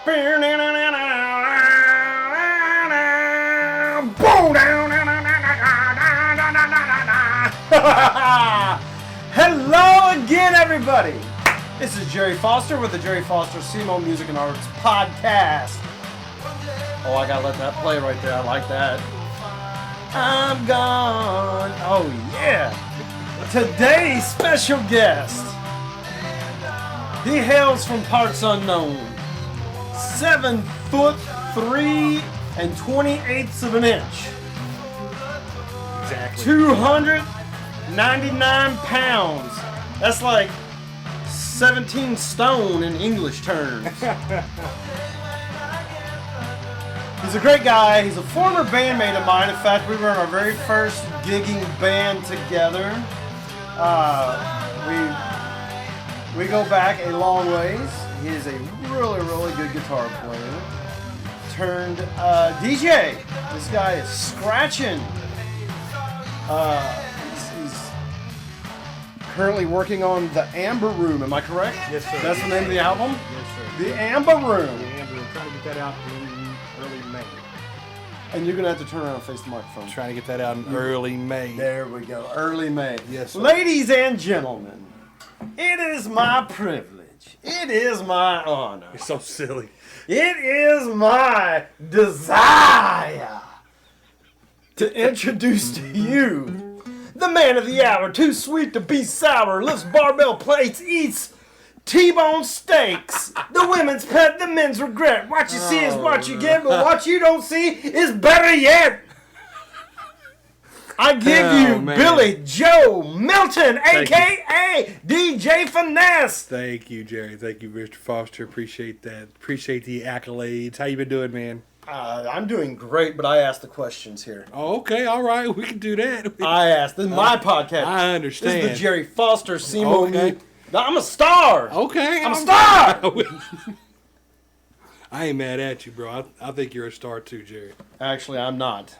Hello again, everybody. This is Jerry Foster with the Jerry Foster Semo Music and Arts Podcast. Oh, I gotta let that play right there. I like that. I'm gone. Oh, yeah. Today's special guest. He hails from parts unknown. 7'3" and 28ths of an inch. Exactly. 299 pounds. That's like 17 stone in English terms. He's a great guy. He's a former bandmate of mine. In fact, we were in our very first gigging band together. We go back a long ways. He is a really, really good guitar player. Turned DJ. This guy is scratching. He's currently working on The Amber Room. Am I correct? Yes, sir. That's the name of the album? Yes, sir. The Amber Room. The Amber Room. Trying to get that out in early May. And you're going to have to turn around and face the microphone. Trying to get that out in early May. There we go. Early May. Yes, sir. Ladies and gentlemen, it is my privilege. It is my honor. You're so silly. It is my desire to introduce to you the man of the hour, too sweet to be sour, lifts barbell plates, eats T-bone steaks, the women's pet, the men's regret. What you see is what you get, but what you don't see is better yet. I give you Billy Joe Milton, a.k.a. DJ FInesse. Thank you, Jerry. Thank you, Mr. Foster. Appreciate that. Appreciate the accolades. How you been doing, man? I'm doing great, but I asked the questions here. Oh, okay. All right. We can do that. I asked. This is my podcast. I understand. This is the Jerry Foster Semo. Okay. I'm a star. Okay. I'm a star. I ain't mad at you, bro. I think you're a star too, Jerry. Actually, I'm not.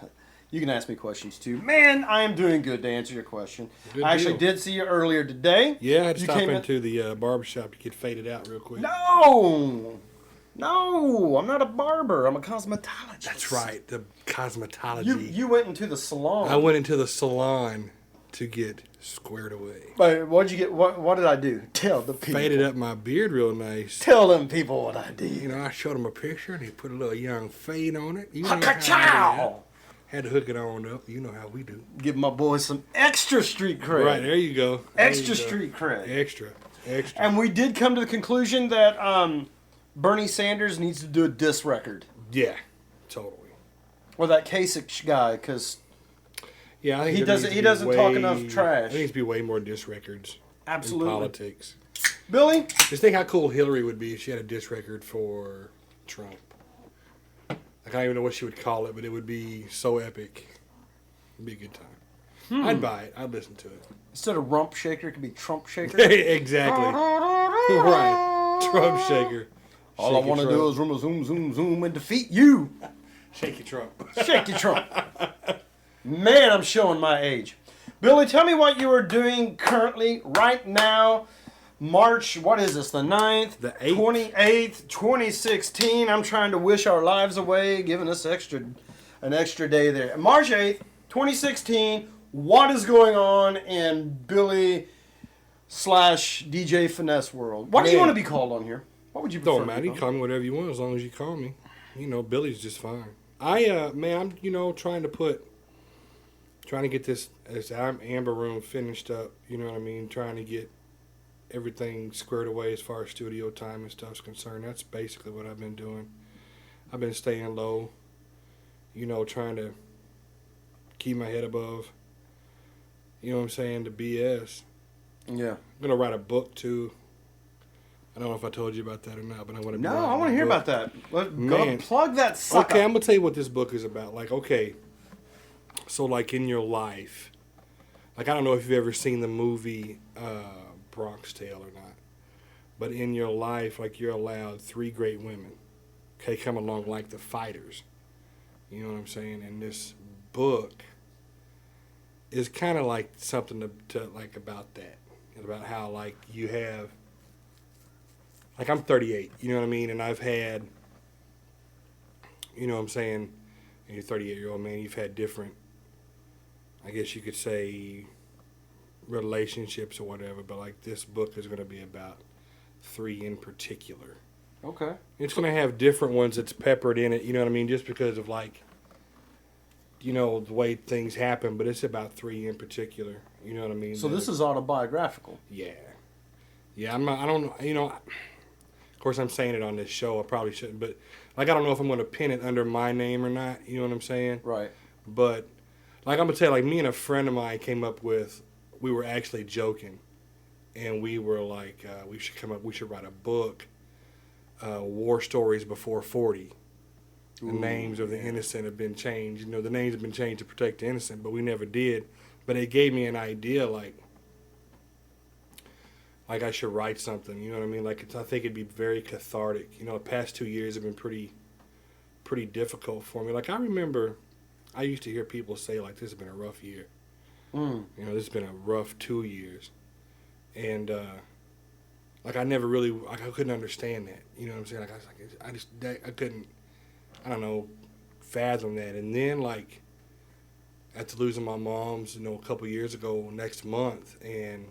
You can ask me questions too. Man, I am doing good to answer your question. Good I actually deal. did see you earlier today. Yeah, I had to You stop came into the barbershop to get faded out real quick. No, I'm not a barber. I'm a cosmetologist. That's right, the cosmetology. You went into the salon. I went into the salon to get squared away. But what'd you get? What did I do? Tell the people. Faded up my beard real nice. Tell them people what I did. You know, I showed them a picture and they put a little young fade on it. You know how Ha-ka-chow! had to hook it on up. You know how we do. Give my boys some extra street cred. Right, there you go. There Extra you go. street cred. Extra. And we did come to the conclusion that Bernie Sanders needs to do a diss record. Yeah, totally. Or that Kasich guy, because Yeah, I think he doesn't talk enough trash. There needs to be way more diss records. Absolutely. In politics. Billy? Just think how cool Hillary would be if she had a diss record for Trump. I don't even know what she would call it, but it would be so epic. It'd be a good time. I'd buy it. I'd listen to it. Instead of rump shaker, it could be Trump shaker. Exactly. Right. Trump shaker. All I want to do is zoom and defeat you. Shake your Trump. Shake your Trump. Man, I'm showing my age. Billy, tell me what you are doing currently, right now. March, what is this, the 9th? The 8th. 28th, 2016. I'm trying to wish our lives away, giving us an extra day there. March 8th, 2016. What is going on in Billy / DJ FInesse world? What do you want to be called on here? What would you prefer? Don't matter. You can call me whatever you want as long as you call me. You know, Billy's just fine. I'm trying to get this Amber Room finished up. You know what I mean? Trying to get everything squared away as far as studio time and stuff's concerned. That's basically what I've been doing. I've been staying low, trying to keep my head above, the BS. Yeah. I'm going to write a book, too. I don't know if I told you about that or not, but I want to. No, I want to hear about that. Go plug that sucker. Okay, I'm going to tell you what this book is about. So in your life, I don't know if you've ever seen the movie Bronx Tale or not, but in your life, you're allowed 3 great women, come along like the fighters. You know what I'm saying? And this book is kind of like something to about that, about how you have, I'm 38, you know what I mean? And I've had you know what I'm saying, and you're a 38-year-old man, you've had different, I guess you could say, relationships or whatever, but like this book is going to be about 3 in particular. Okay. It's going to have different ones that's peppered in it, you know what I mean, just because of like, you know, the way things happen, but it's about 3 in particular, you know what I mean? So this is autobiographical. Yeah. Yeah, I'm not, I don't, you know, of course I'm saying it on this show, I probably shouldn't, but like I don't know if I'm going to pin it under my name or not, you know what I'm saying? Right. But like I'm going to tell you, like me and a friend of mine came up with, we were actually joking, and we were like, we should write a book, War Stories Before 40. The names of the innocent have been changed. You know, the names have been changed to protect the innocent, but we never did. But it gave me an idea, like I should write something. You know what I mean? Like I think it'd be very cathartic. You know, the past 2 years have been pretty difficult for me. Like I remember, I used to hear people say like, "This has been a rough year." You know, this has been a rough 2 years, and like I never really, like I couldn't understand that. You know what I'm saying? Like I was like, I couldn't, I don't know, fathom that. And then like after losing my mom's, you know, a couple years ago, next month, and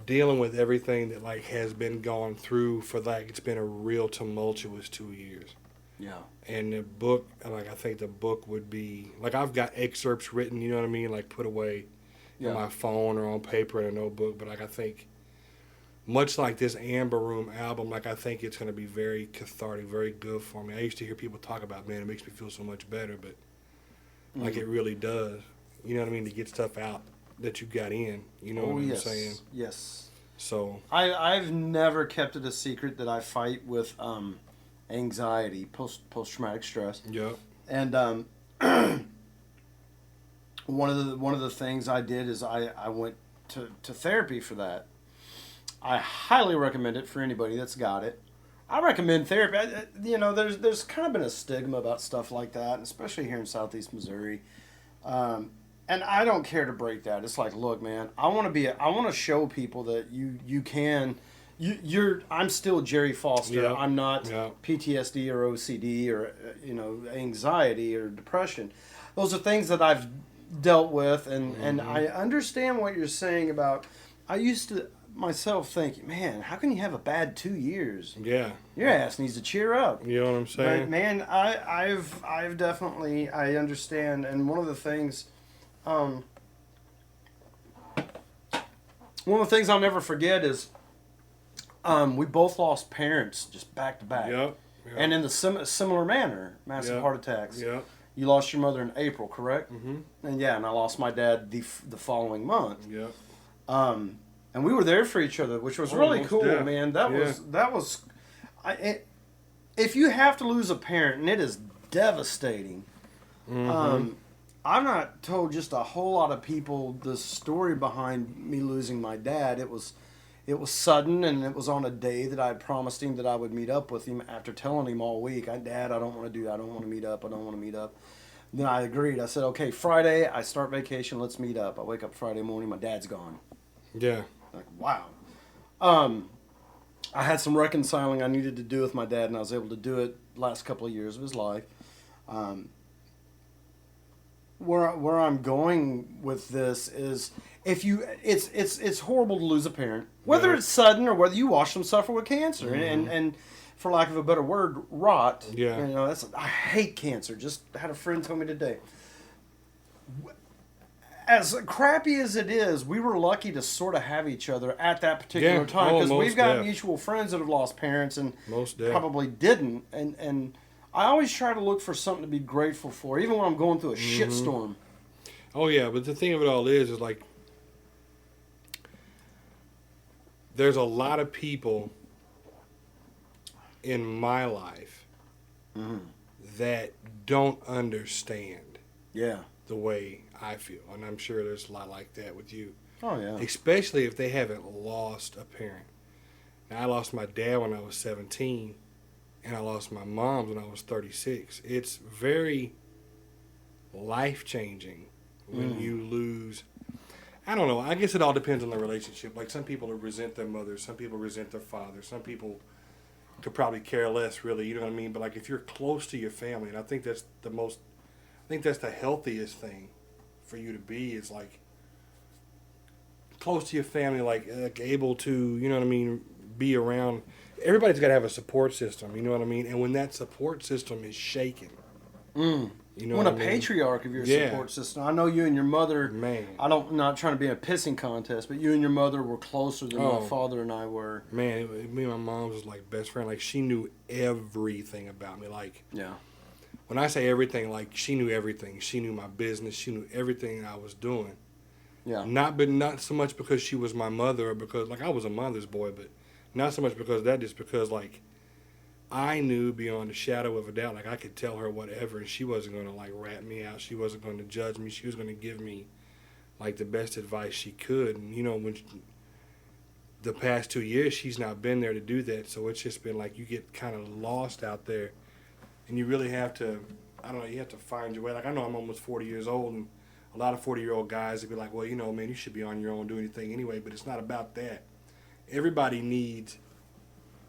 dealing with everything that like has been gone through for like it's been a real tumultuous 2 years. Yeah. And the book, like I think the book would be like I've got excerpts written, you know what I mean, like put away on my phone or on paper in a notebook. But like I think, much like this Amber Room album, like I think it's going to be very cathartic, very good for me. I used to hear people talk about, man, it makes me feel so much better, but like it really does. You know what I mean, to get stuff out that you got in. You know what I'm saying? Yes. So I've never kept it a secret that I fight with anxiety, post-traumatic stress. Yep. And one of the things I did is I went to therapy for that. I highly recommend it for anybody that's got it. I recommend therapy. You know, there's kind of been a stigma about stuff like that, especially here in Southeast Missouri. And I don't care to break that. It's like, look, man, I want to show people that you can. I'm still Jerry Foster. Yep. I'm not Yep. PTSD or OCD or anxiety or depression. Those are things that I've dealt with, and I understand what you're saying about. I used to myself think, man, how can you have a bad 2 years? Yeah. Your ass needs to cheer up. You know what I'm saying? But man, I've definitely, I understand, and one of the things, one of the things I'll never forget is, we both lost parents just back to back. Yep. And in the similar manner, massive heart attacks. Yep. You lost your mother in April, correct? Mm-hmm. And and I lost my dad the following month. Yep. And we were there for each other, which was really most cool, deaf. man. That was, if you have to lose a parent, and it is devastating. I've not told just a whole lot of people the story behind me losing my dad. It was sudden, and it was on a day that I had promised him that I would meet up with him after telling him all week, Dad, I don't want to do that. I don't want to meet up. I don't want to meet up. And then I agreed. I said, okay, Friday, I start vacation. Let's meet up. I wake up Friday morning. My dad's gone. Yeah. Like, wow. I had some reconciling I needed to do with my dad, and I was able to do it last couple of years of his life. Where I'm going with this is, it's horrible to lose a parent, whether it's sudden or whether you watch them suffer with cancer, and for lack of a better word, rot. Yeah. You know, I hate cancer. Just had a friend tell me today. As crappy as it is, we were lucky to sort of have each other at that particular time, because we've got mutual friends that have lost parents and probably didn't. And I always try to look for something to be grateful for, even when I'm going through a shitstorm. Oh yeah, but the thing of it all is like there's a lot of people in my life that don't understand the way I feel, and I'm sure there's a lot like that with you. Oh yeah. Especially if they haven't lost a parent. Now, I lost my dad when I was 17, and I lost my mom when I was 36. It's very life-changing when you lose. I don't know. I guess it all depends on the relationship. Like, some people resent their mother. Some people resent their father. Some people, could probably care less, really. You know what I mean? But like if you're close to your family, and I think that's the healthiest thing for you to be is like close to your family, like able to, you know what I mean, be around. Everybody's got to have a support system, you know what I mean? And when that support system is shaken, you know when what a I mean? patriarch of your support system. I know you and your mother, Man. Not trying to be in a pissing contest, but you and your mother were closer than my father and I were. Man, me and my mom was like best friend. Like she knew everything about me. Like, Yeah. when I say everything, like she knew everything. She knew my business. She knew everything I was doing. Yeah. Not so much because she was my mother or because like I was a mother's boy, but not so much because of that, just because like I knew beyond a shadow of a doubt, like I could tell her whatever, and she wasn't going to like rat me out. She wasn't going to judge me. She was going to give me like the best advice she could. And you know, the past 2 years, she's not been there to do that. So it's just been like you get kind of lost out there, and you really have to, I don't know, you have to find your way. Like I know I'm almost 40 years old, and a lot of 40-year-old guys would be like, well, you know, man, you should be on your own, do anything anyway. But it's not about that. Everybody needs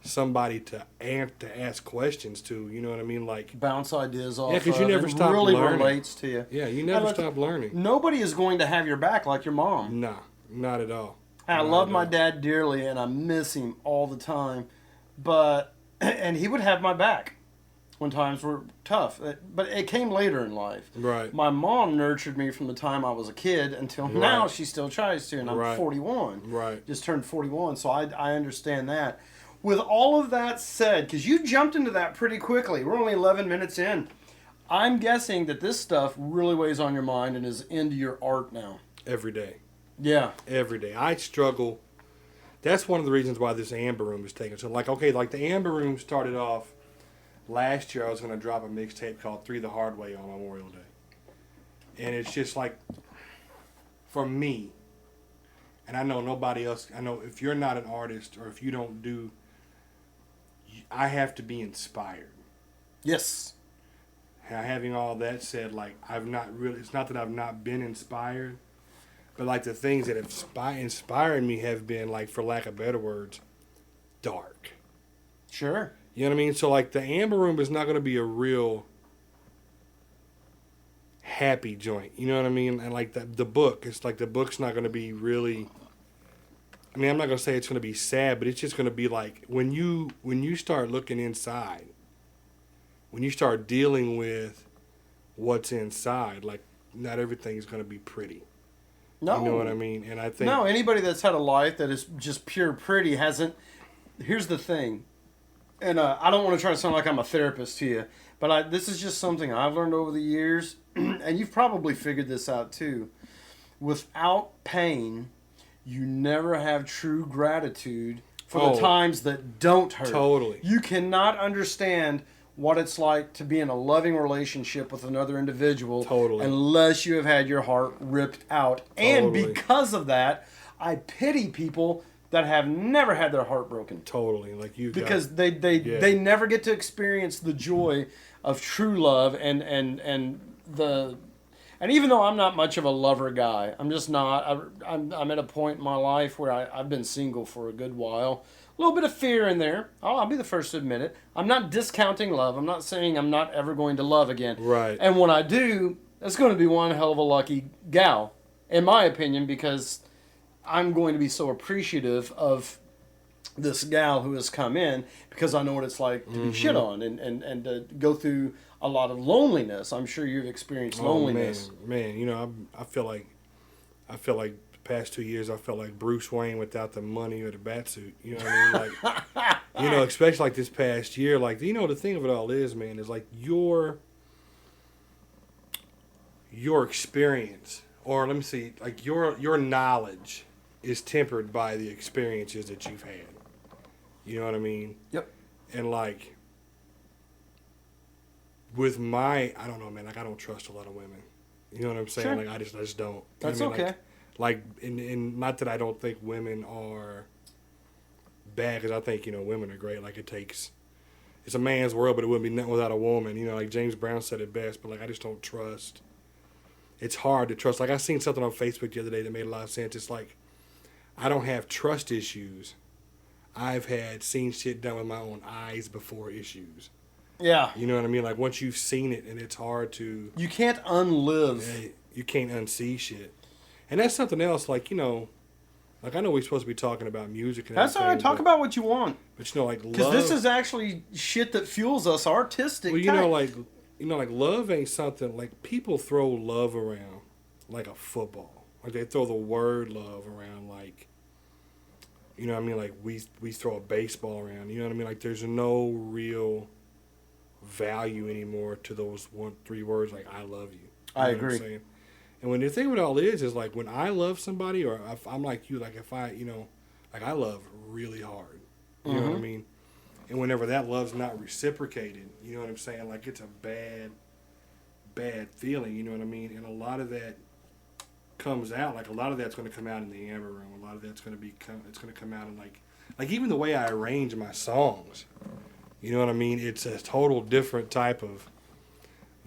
somebody to ask questions to, you know what I mean? Like bounce ideas off. Yeah, because you never it stop really learning. relates to you. Yeah, you never stop learning. Nobody is going to have your back like your mom. Nah, not at all. And I love my dad dearly, and I miss him all the time. And he would have my back when times were tough. But it came later in life. Right. My mom nurtured me from the time I was a kid until now. She still tries to, and I'm 41. Right. Just turned 41, so I understand that. With all of that said, because you jumped into that pretty quickly. We're only 11 minutes in. I'm guessing that this stuff really weighs on your mind and is into your art now. Every day. Yeah. Every day. I struggle. That's one of the reasons why this Amber Room is taken. So, like, okay, like the Amber Room started off last year. I was going to drop a mixtape called 3 the Hard Way on Memorial Day. And it's just like, for me, and I know nobody else, I know if you're not an artist or if you don't do, I have to be inspired. Yes. Having all that said, like, it's not that I've not been inspired, but like the things that have inspired me have been, like, for lack of better words, dark. Sure. You know what I mean? So like the Amber Room is not going to be a real happy joint. You know what I mean? And like the book, it's like the book's not going to be really, I mean, I'm not going to say it's going to be sad, but it's just going to be like when you start looking inside, when you start dealing with what's inside, like not everything's going to be pretty. No. You know what I mean? And I think... No, anybody that's had a life that is just pure pretty hasn't... Here's the thing. And I don't want to try to sound like I'm a therapist to you, but this is just something I've learned over the years, and you've probably figured this out too. Without pain, you never have true gratitude for the times that don't hurt. Totally. You cannot understand what it's like to be in a loving relationship with another individual unless you have had your heart ripped out. And because of that, I pity people that have never had their heart broken. Totally. Like you because they never get to experience the joy of true love and even though I'm not much of a lover guy, I'm just not. I'm at a point in my life where I've been single for a good while. A little bit of fear in there. I'll be the first to admit it. I'm not discounting love. I'm not saying I'm not ever going to love again. Right. And when I do, it's going to be one hell of a lucky gal, in my opinion, because I'm going to be so appreciative of this gal who has come in because I know what it's like to be shit on and to go through a lot of loneliness. I'm sure you've experienced loneliness. Man, you know, I feel like the past 2 years I felt like Bruce Wayne without the money or the bat suit. You know what I mean? Like, you know, especially like this past year. Like, you know, the thing of it all is, man, is like your experience, or let me see, like your knowledge is tempered by the experiences that you've had. You know what I mean? Yep. And like with I don't know, man, like I don't trust a lot of women. You know what I'm saying? Sure. Like I just don't. That's you know what I mean? okay. Like and not that I don't think women are bad, because I think, you know, women are great. Like it's a man's world, but it wouldn't be nothing without a woman. You know, like James Brown said it best, but like I just don't trust. It's hard to trust. Like I seen something on Facebook the other day that made a lot of sense. It's like I don't have trust issues. I've had seen shit done with my own eyes before issues. Yeah. You know what I mean? Like once you've seen it, and it's hard to. You can't unlive. You can't unsee shit, and that's something else. Like like I know we're supposed to be talking about music. And That's all right. Talk about what you want. But like love. Because this is actually shit that fuels us artistic. Well, like love ain't something like people throw love around like a football. Like they throw the word love around like. You know what I mean? Like we throw a baseball around. You know what I mean? Like there's no real value anymore to those 3 words like I love you. I agree. And when the thing with all is like when I love somebody or if I'm like you, like if I, like I love really hard. You know what I mean? And whenever that love's not reciprocated, you know what I'm saying? Like it's a bad feeling, you know what I mean? And a lot of that comes out, like a lot of that's going to come out in the Amber Room. A lot of that's going to it's going to come out in like even the way I arrange my songs. You know what I mean? It's a total different type of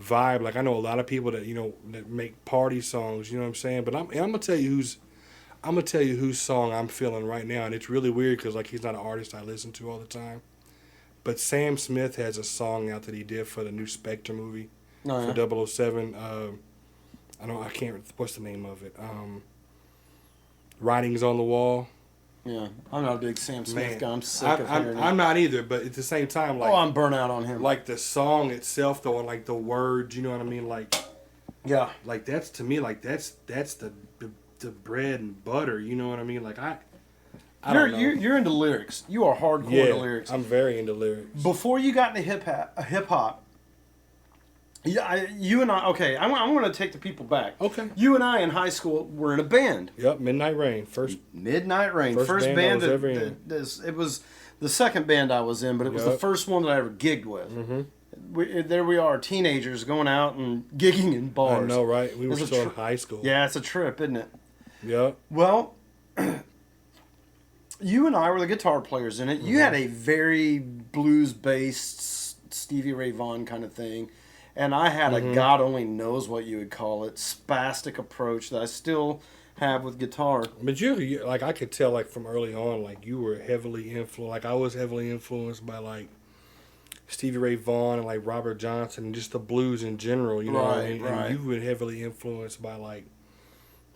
vibe. Like I know a lot of people that that make party songs. You know what I'm saying? But I'm gonna tell you whose song I'm feeling right now, and it's really weird because like he's not an artist I listen to all the time. But Sam Smith has a song out that he did for the new Spectre movie for 007. I can't. What's the name of it? Writings on the Wall. Yeah, I'm not a big Sam Smith guy. I'm sick of hearing it. I'm not either, but at the same time, like I'm burnt out on him. Like the song itself, though, and like the words, you know what I mean? Like, yeah, like that's to me, like that's the bread and butter. You know what I mean? Like I don't know. You're into lyrics. You are hardcore into lyrics. I'm very into lyrics. Before you got into hip hop. Yeah, you and I. Okay, I'm going to take the people back. Okay. You and I in high school were in a band. Yep, Midnight Rain. First band it was the second band I was in, but it was the first one that I ever gigged with. Mm-hmm. There we are, teenagers going out and gigging in bars. I know, right? We were still in high school. Yeah, it's a trip, isn't it? Yep. Well, you and I were the guitar players in it. You had a very blues-based Stevie Ray Vaughan kind of thing. And I had a God only knows what you would call it, spastic approach that I still have with guitar. But you like I could tell like from early on, like you were heavily influenced. Like I was heavily influenced by like Stevie Ray Vaughan and like Robert Johnson and just the blues in general. You know what I mean? Right. And you were heavily influenced by like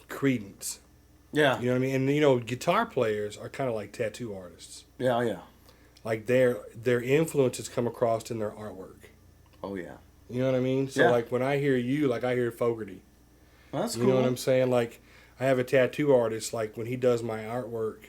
Creedence. Yeah. You know what I mean? And guitar players are kind of like tattoo artists. Yeah. Like their influences come across in their artwork. Oh yeah. You know what I mean? So like when I hear you, like I hear Fogerty. That's cool. You know what I'm saying? Like I have a tattoo artist, like when he does my artwork,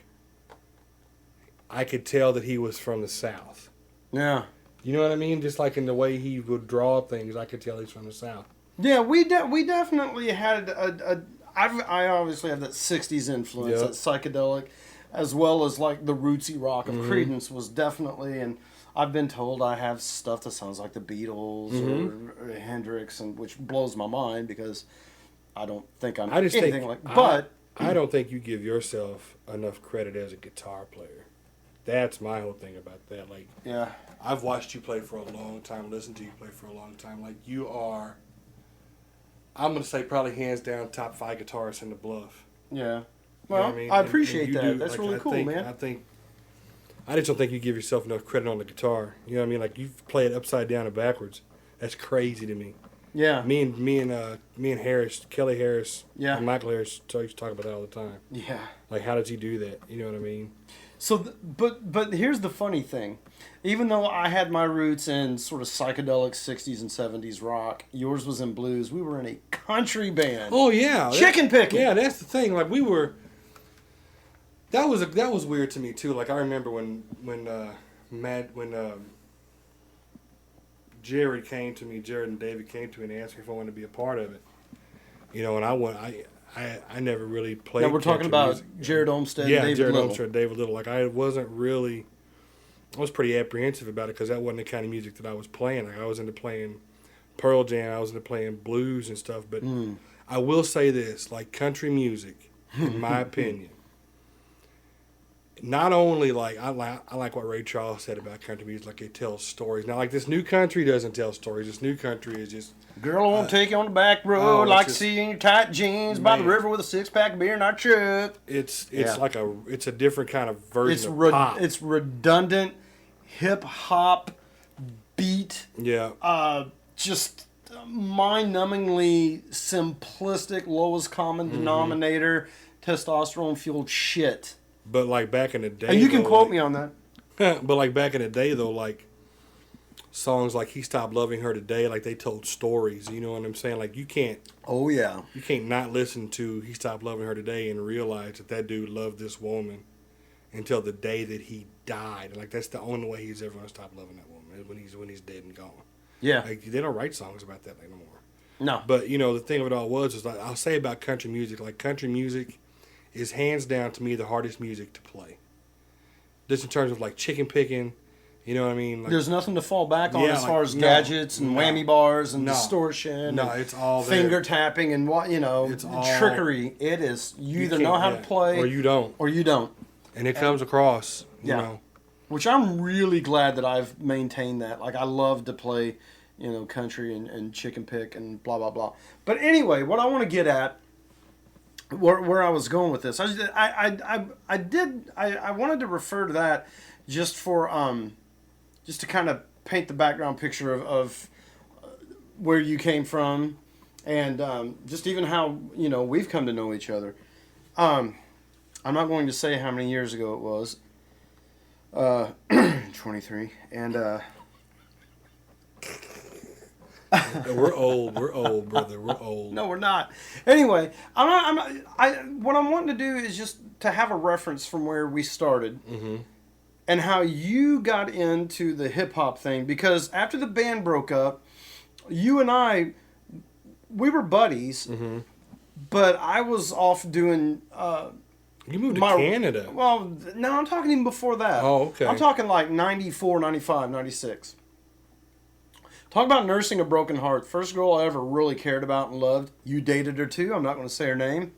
I could tell that he was from the South. Yeah. You know what I mean? Just like in the way he would draw things, I could tell he's from the South. Yeah, we definitely had I obviously have that 60s influence, that psychedelic, as well as like the rootsy rock of Creedence was definitely, and I've been told I have stuff that sounds like the Beatles or Hendrix, and which blows my mind because I don't think I'm anything like. But I don't think you give yourself enough credit as a guitar player. That's my whole thing about that. Like, yeah, I've watched you play for a long time, listened to you play for a long time. Like, you are, I'm gonna say probably hands down top 5 guitarists in the Bluff. Yeah. Well, you know what I mean? I appreciate that. Do, That's like, really cool, man. I just don't think you give yourself enough credit on the guitar. You know what I mean? Like you play it upside down and backwards. That's crazy to me. Yeah. Me and Harris, Kelly Harris, and Michael Harris used to talk about that all the time. Yeah. Like how does he do that? You know what I mean? So, but here's the funny thing. Even though I had my roots in sort of psychedelic 60s and 70s rock, yours was in blues. We were in a country band. Oh yeah. Chicken picking. Yeah, that's the thing. Like we were. That was weird to me too. Like I remember when Jared and David came to me and asked me if I wanted to be a part of it. And I never really played. Now we're talking about music. Jared Olmsted, yeah, and David Jared Little. Olmsted, David Little. Like I was pretty apprehensive about it because that wasn't the kind of music that I was playing. Like I was into playing Pearl Jam, I was into playing blues and stuff. But I will say this: like country music, in my opinion, not only like I like what Ray Charles said about country music, like it tells stories. Now, like this new country doesn't tell stories. This new country is just Girl, I want to take you on the back road, it's like just- seeing your tight jeans by the Man. river with a 6-pack of beer in our truck. it's Yeah. like it's a different kind of version It's of pop. it's redundant, hip hop beat, Yeah, just mind-numbingly simplistic, lowest common denominator, testosterone fueled shit. but like back in the day, And you can though, quote like- me on that. But like back in the day, though, like songs like "He Stopped Loving Her Today," like they told stories. You know what I'm saying? Like you can't Oh yeah. not listen to "He Stopped Loving Her Today" and realize that dude loved this woman until the day that he died. And like that's the only way he's ever gonna stop loving that woman is when he's dead and gone. Yeah. Like they don't write songs about that anymore. No. But you know the thing of it all was like I'll say about country music. Like country music is hands down to me the hardest music to play. Just in terms of like chicken picking, you know what I mean? Like, There's nothing to fall back on Yeah, as like, far as no, gadgets and no, whammy bars and no, distortion. no, and it's all there. finger tapping and what It's all- trickery. It is. You either can't- know how yeah, to play or you don't, or you don't. and it comes across. You Yeah. know, Which I'm really glad that I've maintained that. Like I love to play, country and chicken pick and blah blah blah. But anyway, what I want to get at, where I was going with this, I wanted to refer to that just for just to kind of paint the background picture of where you came from, and just even how we've come to know each other. I'm not going to say how many years ago it was. 23, and we're old, brother. We're old. no, we're not. Anyway, what I'm wanting to do is just to have a reference from where we started, and how you got into the hip hop thing. Because after the band broke up, you and we were buddies, but I was off doing. You moved to Canada. Well, no, I'm talking even before that. Oh, okay. I'm talking like 94, 95, 96. Talk about nursing a broken heart. First girl I ever really cared about and loved. You dated her too. I'm not going to say her name.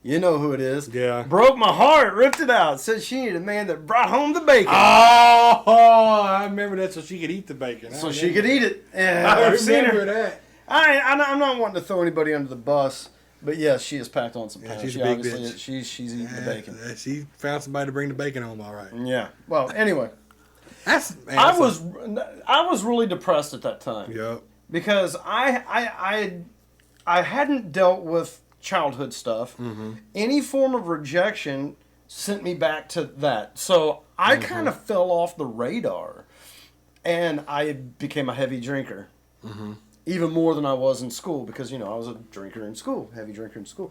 You know who it is. Yeah. Broke my heart, ripped it out. Said she needed a man that brought home the bacon. Oh, I remember that, so she could eat the bacon. So she could eat it. And I I've seen remember her. that. I'm not wanting to throw anybody under the bus, but yes, she has packed on some Yeah, pounds. she's She a big obviously bitch. she's eating the bacon. She found somebody to bring the bacon home. All right. Yeah. Well, anyway. Man, I was really depressed at that time Yep. because I hadn't dealt with childhood stuff. Any form of rejection sent me back to that. So I kind of fell off the radar, and I became a heavy drinker. Even more than I was in school because I was a drinker in school, heavy drinker in school.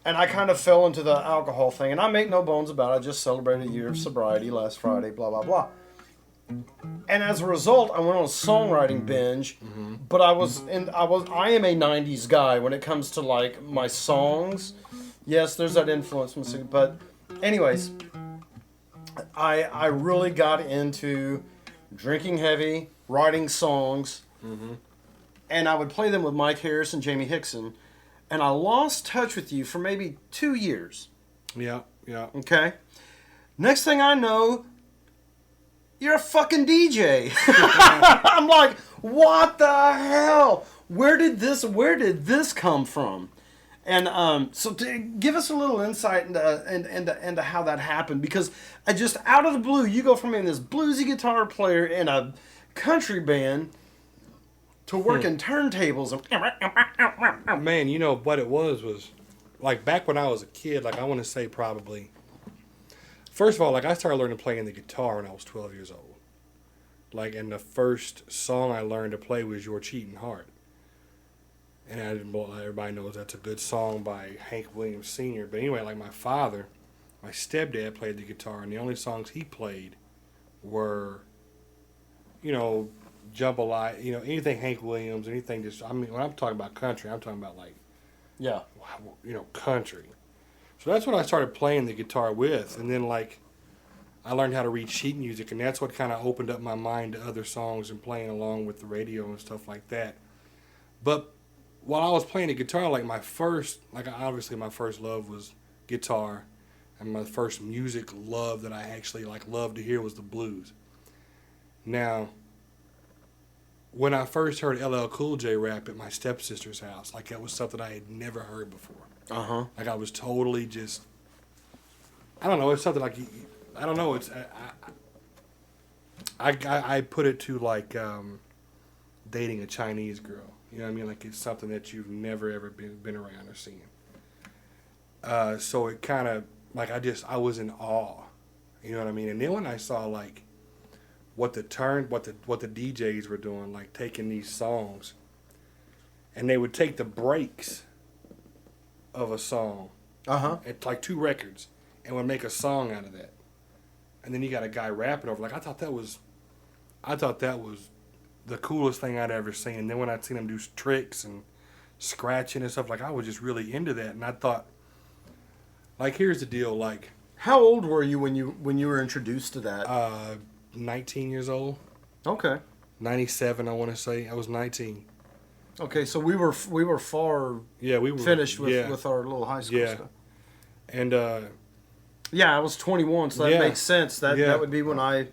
And I kind of fell into the alcohol thing, and I make no bones about it. I just celebrated a year of sobriety last Friday, blah blah blah. And as a result, I went on a songwriting binge. But I am a '90s guy when it comes to like my songs. Yes, there's that influence from music, but anyways, I really got into drinking heavy, writing songs, and I would play them with Mike Harris and Jamie Hickson. And I lost touch with you for maybe 2 years. Yeah. Yeah. Okay? Next thing I know, you're a fucking DJ. I'm like, what the hell? Where did this come from? And so give us a little insight into how that happened. Because I just out of the blue, you go from being this bluesy guitar player in a country band to working turntables. Man, you know what it was like back when I was a kid. Like I want to say probably. First of all, like I started learning playing the guitar when I was 12 years old. Like, and the first song I learned to play was "Your Cheating Heart." And everybody knows that's a good song by Hank Williams Sr. But anyway, like my stepdad played the guitar, and the only songs he played were, Jambalaya, anything Hank Williams, anything when I'm talking about country, I'm talking about like, Yeah. country. So that's what I started playing the guitar with, and then like, I learned how to read sheet music, and that's what kind of opened up my mind to other songs and playing along with the radio and stuff like that. But while I was playing the guitar, like my first love was guitar, and my first music love that I actually like loved to hear was the blues. Now, when I first heard LL Cool J rap at my stepsister's house, like that was something I had never heard before. Like I was totally just, I don't know. It's something like, I don't know. It's I put it to like dating a Chinese girl. You know what I mean? Like it's something that you've never ever been around or seen. So it kind of like I was in awe. You know what I mean? And then when I saw like what the DJs were doing, like taking these songs, and they would take the breaks of a song, it's like 2 records, and would make a song out of that, and then you got a guy rapping over. Like I thought that was the coolest thing I'd ever seen. And then when I'd seen him do tricks and scratching and stuff, like I was just really into that, and I thought, like, here's the deal, like. How old were you when you were introduced to that? 19 years old. Okay. 97, I want to say. I was 19. Okay, so we were far. Yeah, we were finished with our little high school stuff. And yeah, I was 21, so that makes sense. That would be when I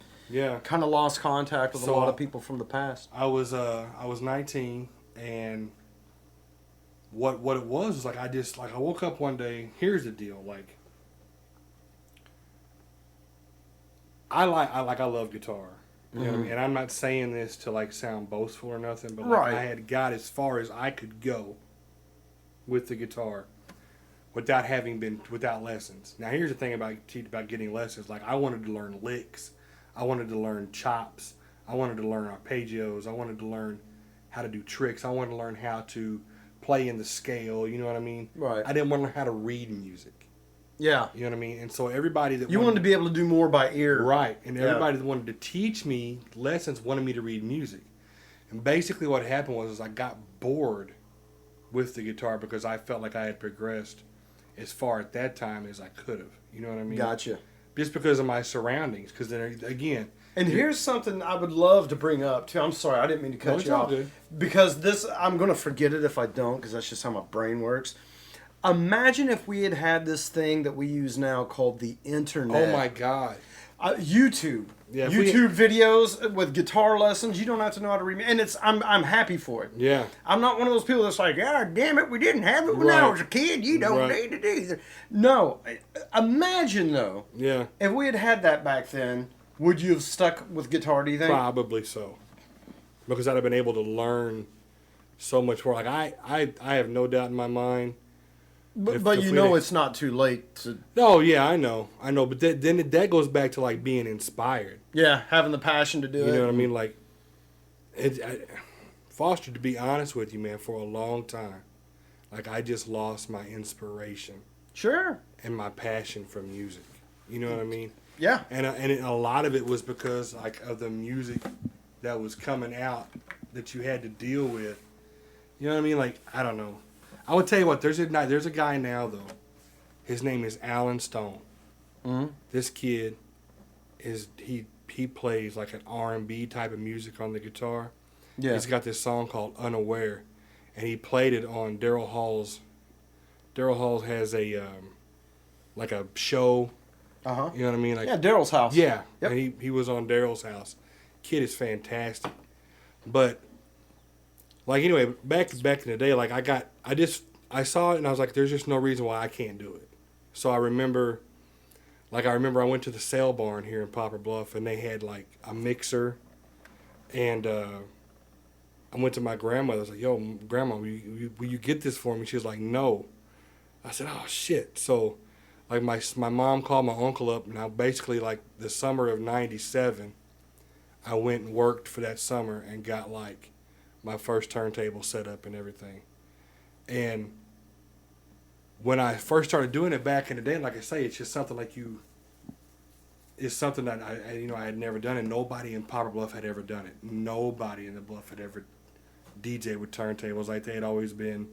kind of lost contact with a lot of people from the past. I was 19, and what it was like I woke up one day. Here's the deal, like. I love guitar. You know what I mean? And I'm not saying this to like sound boastful or nothing, but like, I had got as far as I could go with the guitar without lessons. Now here's the thing about getting lessons. Like I wanted to learn licks, I wanted to learn chops, I wanted to learn arpeggios, I wanted to learn how to do tricks, I wanted to learn how to play in the scale. You know what I mean? Right. I didn't want to learn how to read music. Yeah. You know what I mean? And so everybody that... You wanted to be able to do more by ear. Right. And everybody that wanted to teach me lessons wanted me to read music. And basically what happened was I got bored with the guitar because I felt like I had progressed as far at that time as I could have. You know what I mean? Gotcha. Just because of my surroundings. Because then, again... And here's something I would love to bring up, too. I'm sorry, I didn't mean to cut you off. Good. Because this... I'm going to forget it if I don't, because that's just how my brain works. Imagine if we had had this thing that we use now called the internet. Oh my God. YouTube. Yeah, YouTube videos with guitar lessons. You don't have to know how to read. And I'm happy for it. Yeah. I'm not one of those people that's like, God damn it, we didn't have it when I was a kid. You don't need to do that. No. Imagine, though. Yeah. If we had had that back then, would you have stuck with guitar, do you think? Probably so. Because I'd have been able to learn so much more. Like I have no doubt in my mind. But you know it's not too late to... Oh, yeah, I know. But then that goes back to, like, being inspired. Yeah, having the passion to do it. You know what I mean? Like, Foster, to be honest with you, man, for a long time, like, I just lost my inspiration. Sure. And my passion for music. You know what I mean? Yeah. And a lot of it was because, like, of the music that was coming out that you had to deal with. You know what I mean? Like, I don't know. I would tell you what, there's a guy now, though. His name is Alan Stone. Mm-hmm. This kid, he plays like an R&B type of music on the guitar. Yeah. He's got this song called Unaware, and he played it on Daryl Hall's. Daryl Hall has a, like a show. Uh-huh. You know what I mean? Like, yeah, Daryl's house. Yeah. Yep. And he was on Daryl's house. Kid is fantastic. But... like, anyway, back in the day, like, I saw it and I was like, there's just no reason why I can't do it. So I remember I went to the sale barn here in Poplar Bluff and they had, like, a mixer. And I went to my grandmother. I was like, yo, Grandma, will you get this for me? She was like, no. I said, oh, shit. So, like, my mom called my uncle up. And I basically, like, the summer of 97, I went and worked for that summer and got, like, my first turntable set up and everything. And when I first started doing it back in the day, like I say, it's just something like it's something that I had never done, and nobody in Poplar Bluff had ever done it. Nobody in the Bluff had ever DJed with turntables. Like, they had always been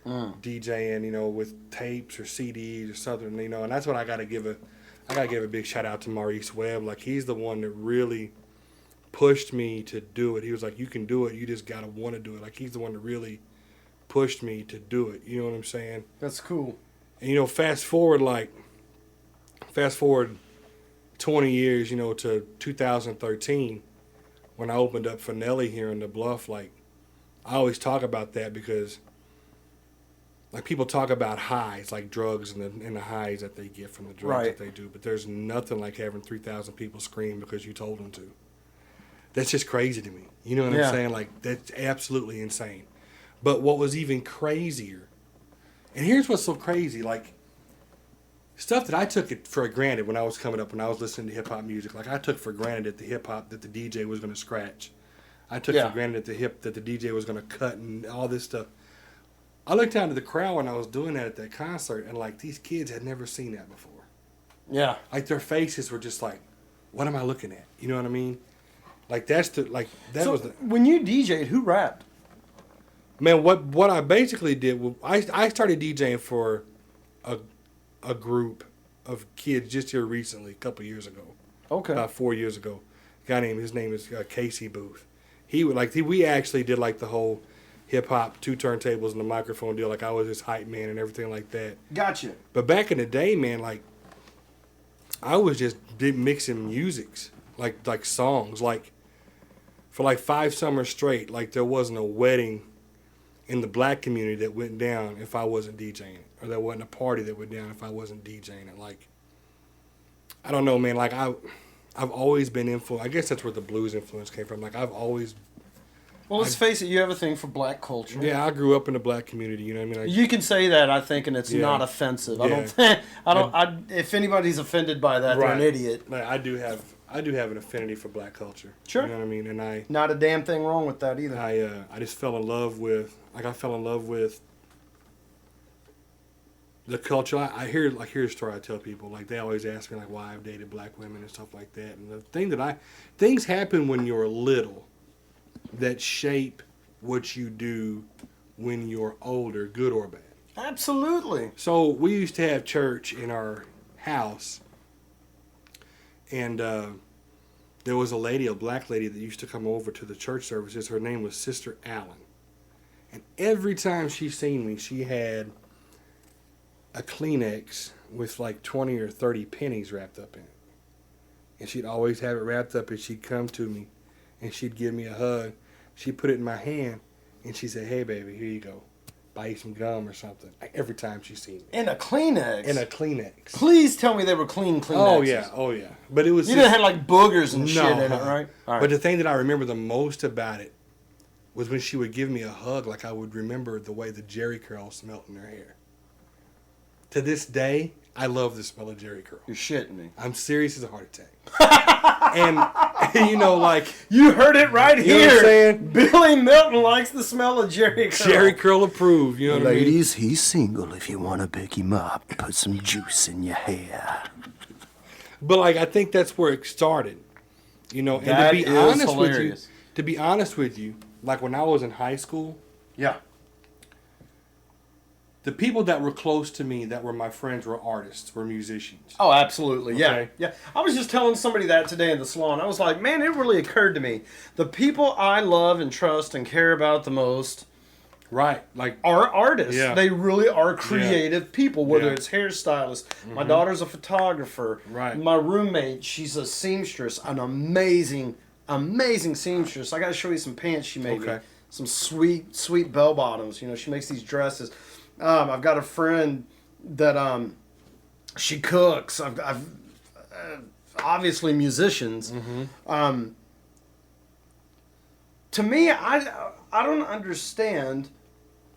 DJing, with tapes or CDs or something, and that's what I gotta give a big shout out to Maurice Webb. Like, he's the one that really pushed me to do it. He was like, you can do it, you just gotta want to do it. Like, he's the one that really pushed me to do it. You know what I'm saying? That's cool. And fast forward, like, fast forward 20 years, to 2013, when I opened up FInesse here in the Bluff, like, I always talk about that because, like, people talk about highs, like drugs and the highs that they get from the drugs Right. that they do, but there's nothing like having 3,000 people scream because you told them to. That's just crazy to me. You know what Yeah. I'm saying? Like, that's absolutely insane. But what was even crazier, and here's what's so crazy, like, stuff that I took it for granted when I was coming up, when I was listening to hip-hop music. Like, I took for granted that the hip-hop, that the DJ was going to scratch. I took for granted that the DJ was going to cut and all this stuff. I looked down to the crowd when I was doing that at that concert, and, like, these kids had never seen that before. Yeah. Like, their faces were just like, what am I looking at? You know what I mean? Like, that So was the... when you DJ'd, who rapped? Man, what I basically did, I started DJing for a group of kids just here recently, a couple years ago. Okay. About 4 years ago. His name is Casey Booth. We actually did like the whole hip hop, 2 turntables and the microphone deal. Like, I was his hype man and everything like that. Gotcha. But back in the day, man, like, I was just mixing musics, like songs, like for like 5 summers straight. Like, there wasn't a wedding in the black community that went down if I wasn't DJing it, or there wasn't a party that went down if I wasn't DJing it. Like, I don't know, man. Like, I've always been influenced. I guess that's where the blues influence came from. Like, I've always... Well, let's face it, you have a thing for black culture. Yeah, I grew up in the black community, you know what I mean? Like, You can say that, I think, and it's Yeah. not offensive. Yeah. If anybody's offended by that, they're an Right. idiot. like, I do have an affinity for black culture. Sure. You know what I mean? And Not a damn thing wrong with that either. I just fell in love with the culture. I hear a story I tell people, like, they always ask me, like, why I've dated black women and stuff like that. And the thing things happen when you're little that shape what you do when you're older, good or bad. Absolutely. So we used to have church in our house, and there was a black lady that used to come over to the church services. Her name was Sister Allen. And every time she seen me, she had a Kleenex with like 20 or 30 pennies wrapped up in it. And she'd always have it wrapped up, and she'd come to me and she'd give me a hug. She'd put it in my hand and she said, "Hey baby, here you go. Buy you some gum or something." Every time she seen me. In a Kleenex. In a Kleenex. Please tell me they were clean Kleenexes. Oh yeah. But it was You didn't have like boogers and shit in it, uh-uh. right? All right. But the thing that I remember the most about it was when she would give me a hug, like I would remember the way the Jerry curl smelled in her hair. To this day, I love the smell of Jerry curl. You're shitting me. I'm serious as a heart attack. And, like... You heard it right You here. know what I'm saying? Billy Milton likes the smell of Jerry curl. Jerry curl approved, you know what I mean? Ladies, he's single. If you want to pick him up, put some juice in your hair. But, like, I think that's where it started. You know, and That to be is honest hilarious. with you, like when I was in high school, Yeah. the people that were close to me that were my friends were artists, were musicians. Oh, absolutely. Yeah. Okay. Yeah. I was just telling somebody that today in the salon. I was like, man, it really occurred to me. The people I love and trust and care about the most Right. Like, are artists. Yeah. They really are creative people, whether Yeah. it's hairstylists. My daughter's a photographer. Right. My roommate, she's a seamstress, an amazing seamstress. I got to show you some pants she made me. Okay. Some sweet bell bottoms. You know, she makes these dresses. I've got a friend that she cooks. I've obviously musicians. To me, I don't understand.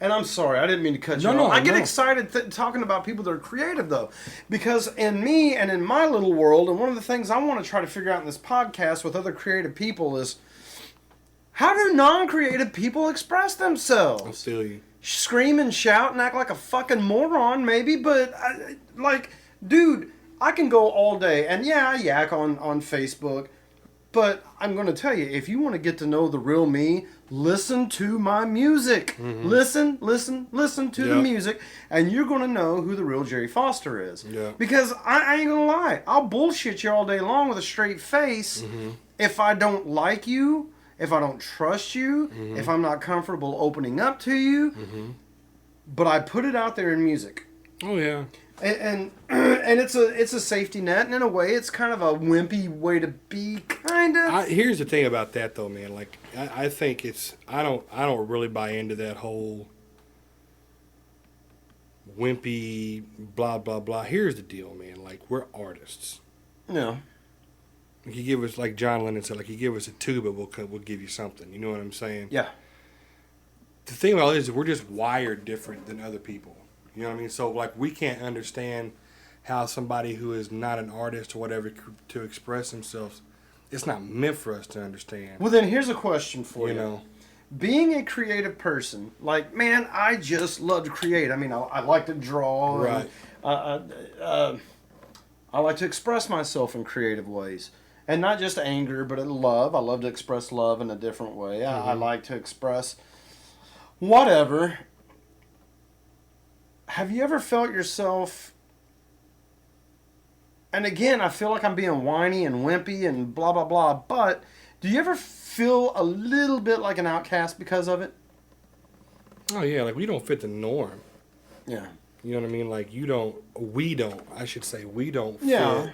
And I'm sorry, I didn't mean to cut you off. I get excited talking about people that are creative, though. Because in me and in my little world, and one of the things I want to try to figure out in this podcast with other creative people is, how do non-creative people express I themselves? feel you. Scream and shout and act like a fucking moron, maybe, but, dude, I can go all day. And yeah, I yak on Facebook. But I'm going to tell you, if you want to get to know the real me, listen to my music. Listen to the music, and you're going to know who the real Jerry Foster is. Yeah. Because I ain't going to lie. I'll bullshit you all day long with a straight face if I don't like you, if I don't trust you, if I'm not comfortable opening up to you. But I put it out there in music. Oh, yeah. And it's a safety net, and in a way, it's kind of a wimpy way to be, kind of. Here's the thing about that though, man. Like I think I don't really buy into that whole wimpy blah blah blah. Here's the deal, man. Like we're artists. Yeah. Like you give us, like John Lennon said, like you give us a tuba, we'll give you something. You know what I'm saying? Yeah. The thing about it is we're just wired different than other people. You know what I mean? So like we can't understand how somebody who is not an artist or whatever to express themselves. It's not meant for us to understand. Well, then here's a question for you. You know. Being a creative person, like, man, I just love to create. I mean, I like to draw. Right. And, I like to express myself in creative ways. And not just anger, but love. I love to express love in a different way. Mm-hmm. I like to express whatever. Have you ever felt yourself... And again, I feel like I'm being whiny and wimpy and blah, blah, blah. But do you ever feel a little bit like an outcast because of it? Oh, yeah. Like we don't fit the norm. Yeah. You know what I mean? Like we don't fit Yeah.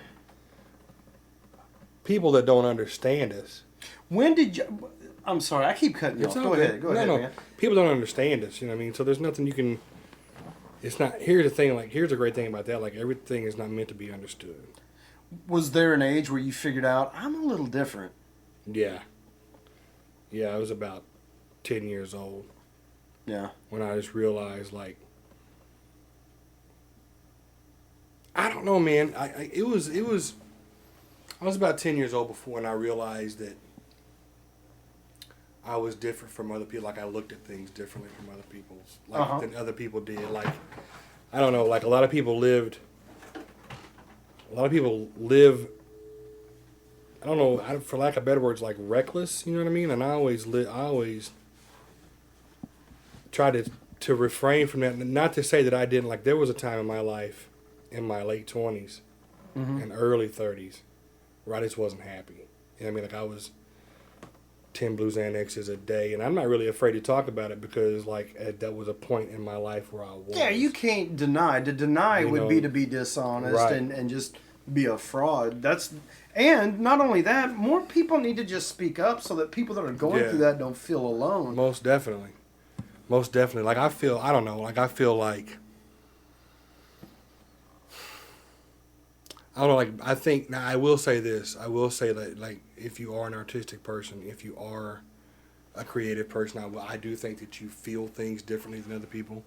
people that don't understand us. When did you... I'm sorry, I keep cutting you off. Go ahead, man. People don't understand us, you know what I mean? So there's nothing you can... It's not... Here's the thing, like, here's a great thing about that. Like, everything is not meant to be understood. Was there an age where you figured out, I'm a little different? Yeah. Yeah, I was about 10 years old. Yeah. When I just realized, like... I don't know, man. I was about 10 years old before when I realized that I was different from other people. Like I looked at things differently from other people's, than other people did. Like I don't know. Like a lot of people live. I don't know. For lack of better words, like reckless. You know what I mean? And I always try to refrain from that. Not to say that I didn't. Like there was a time in my life, in my late 20s and early 30s, where I just wasn't happy. You know what I mean? Like I was 10 blues annexes a day, and I'm not really afraid to talk about it because like that was a point in my life where I was. Yeah, you can't deny. To deny would be to be dishonest right. and just be a fraud. And not only that, more people need to just speak up so that people that are going through that don't feel alone. Most definitely. Like I feel like I don't know, like, I think, now I will say this. I will say that, like, if you are an artistic person, if you are a creative person, I do think that you feel things differently than other people.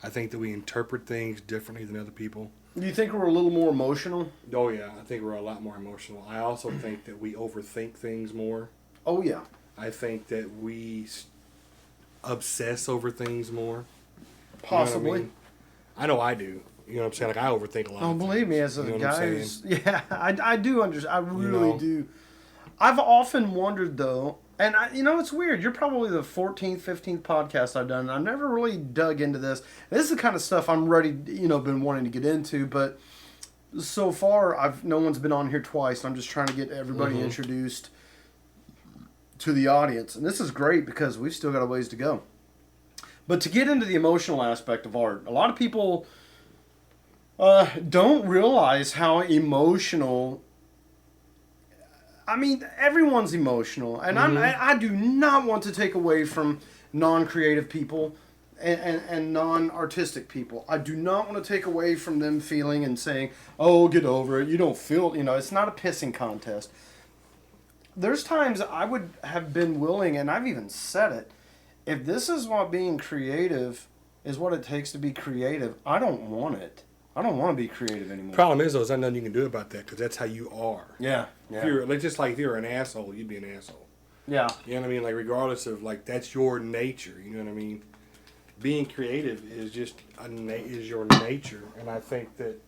I think that we interpret things differently than other people. Do you think we're a little more emotional? Oh, yeah. I think we're a lot more emotional. I also think that we overthink things more. Oh, yeah. I think that we obsess over things more. Possibly. You know what I mean? I know I do. You know what I'm saying? Like, I overthink a lot. Oh, believe me, as a guy who's... Yeah, I do understand. I really do. I've often wondered, though, and it's weird. You're probably the 14th, 15th podcast I've done. I've never really dug into this. This is the kind of stuff I'm ready, been wanting to get into, but so far, no one's been on here twice. I'm just trying to get everybody introduced to the audience. And this is great because we've still got a ways to go. But to get into the emotional aspect of art, a lot of people... don't realize how emotional. I mean, everyone's emotional, and I do not want to take away from non-creative people and non-artistic people. I do not want to take away from them feeling and saying, "Oh, get over it. You don't feel." It's not a pissing contest. There's times I would have been willing, and I've even said it. If this is what being creative is what it takes to be creative, I don't want it. I don't want to be creative anymore. Problem is, though, there's nothing you can do about that because that's how you are. Yeah. If you're an asshole, you'd be an asshole. Yeah. You know what I mean? Like, regardless of, like, that's your nature. You know what I mean? Being creative is just is your nature. And I think that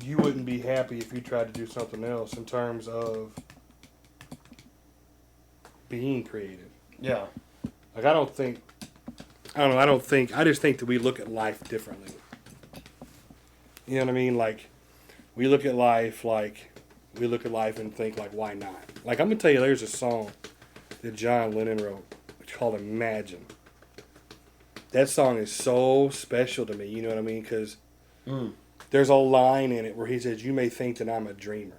you wouldn't be happy if you tried to do something else in terms of being creative. Yeah. Like, I just think that we look at life differently. You know what I mean? Like, we look at life and think, like, why not? Like, I'm going to tell you, there's a song that John Lennon wrote. It's called Imagine. that song is so special to me. You know what I mean? Because there's a line in it where he says, "You may think that I'm a dreamer."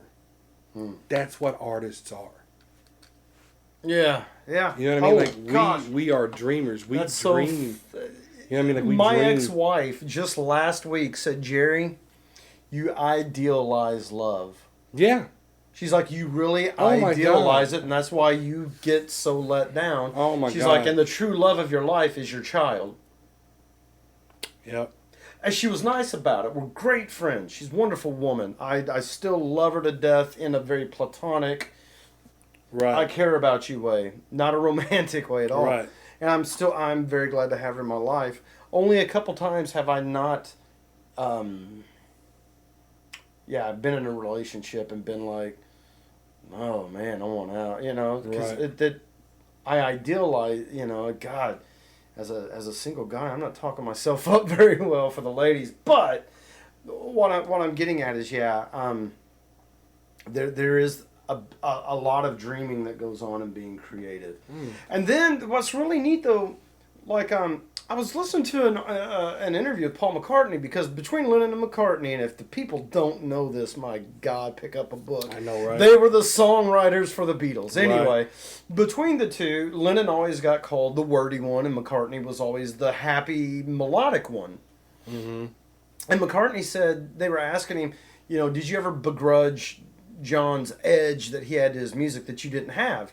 That's what artists are. Yeah. You know what I mean? Gosh. We are dreamers. We That's dream. so. You know what I mean? Like we My dream. ex-wife just last week said, "Jerry, you idealize love." Yeah. She's like, you really Oh my idealize God. it, and that's why you get so let down. Oh my She's God. like, and the true love of your life is your child. Yep. And she was nice about it. We're great friends. She's a wonderful woman. I still love her to death in a very platonic, Right. I care about you way, not a romantic way at all. Right. And I'm very glad to have her in my life. Only a couple times have I not, I've been in a relationship and been like, oh man, I want out, because Right. I idealize, God, as a single guy, I'm not talking myself up very well for the ladies, but what I'm getting at is, there is a lot of dreaming that goes on in being creative. And then what's really neat though, like I was listening to an interview with Paul McCartney, because between Lennon and McCartney, and if the people don't know this, my God, pick up a book. I know, right? They were the songwriters for the Beatles. Anyway, Right. between the two, Lennon always got called the wordy one, and McCartney was always the happy, melodic one. Mm-hmm. And McCartney said, they were asking him, did you ever begrudge John's edge that he had to his music that you didn't have?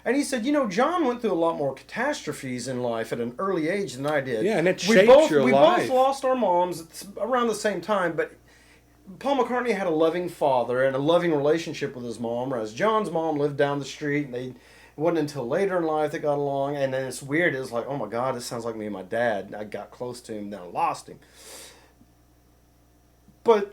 And he said, John went through a lot more catastrophes in life at an early age than I did. Yeah, and it we shapes both, your we life. both lost our moms around the same time, but Paul McCartney had a loving father and a loving relationship with his mom, whereas John's mom lived down the street, and it wasn't until later in life they got along. And then it's weird. It's like, oh my God, this sounds like me and my dad. I got close to him, then I lost him. But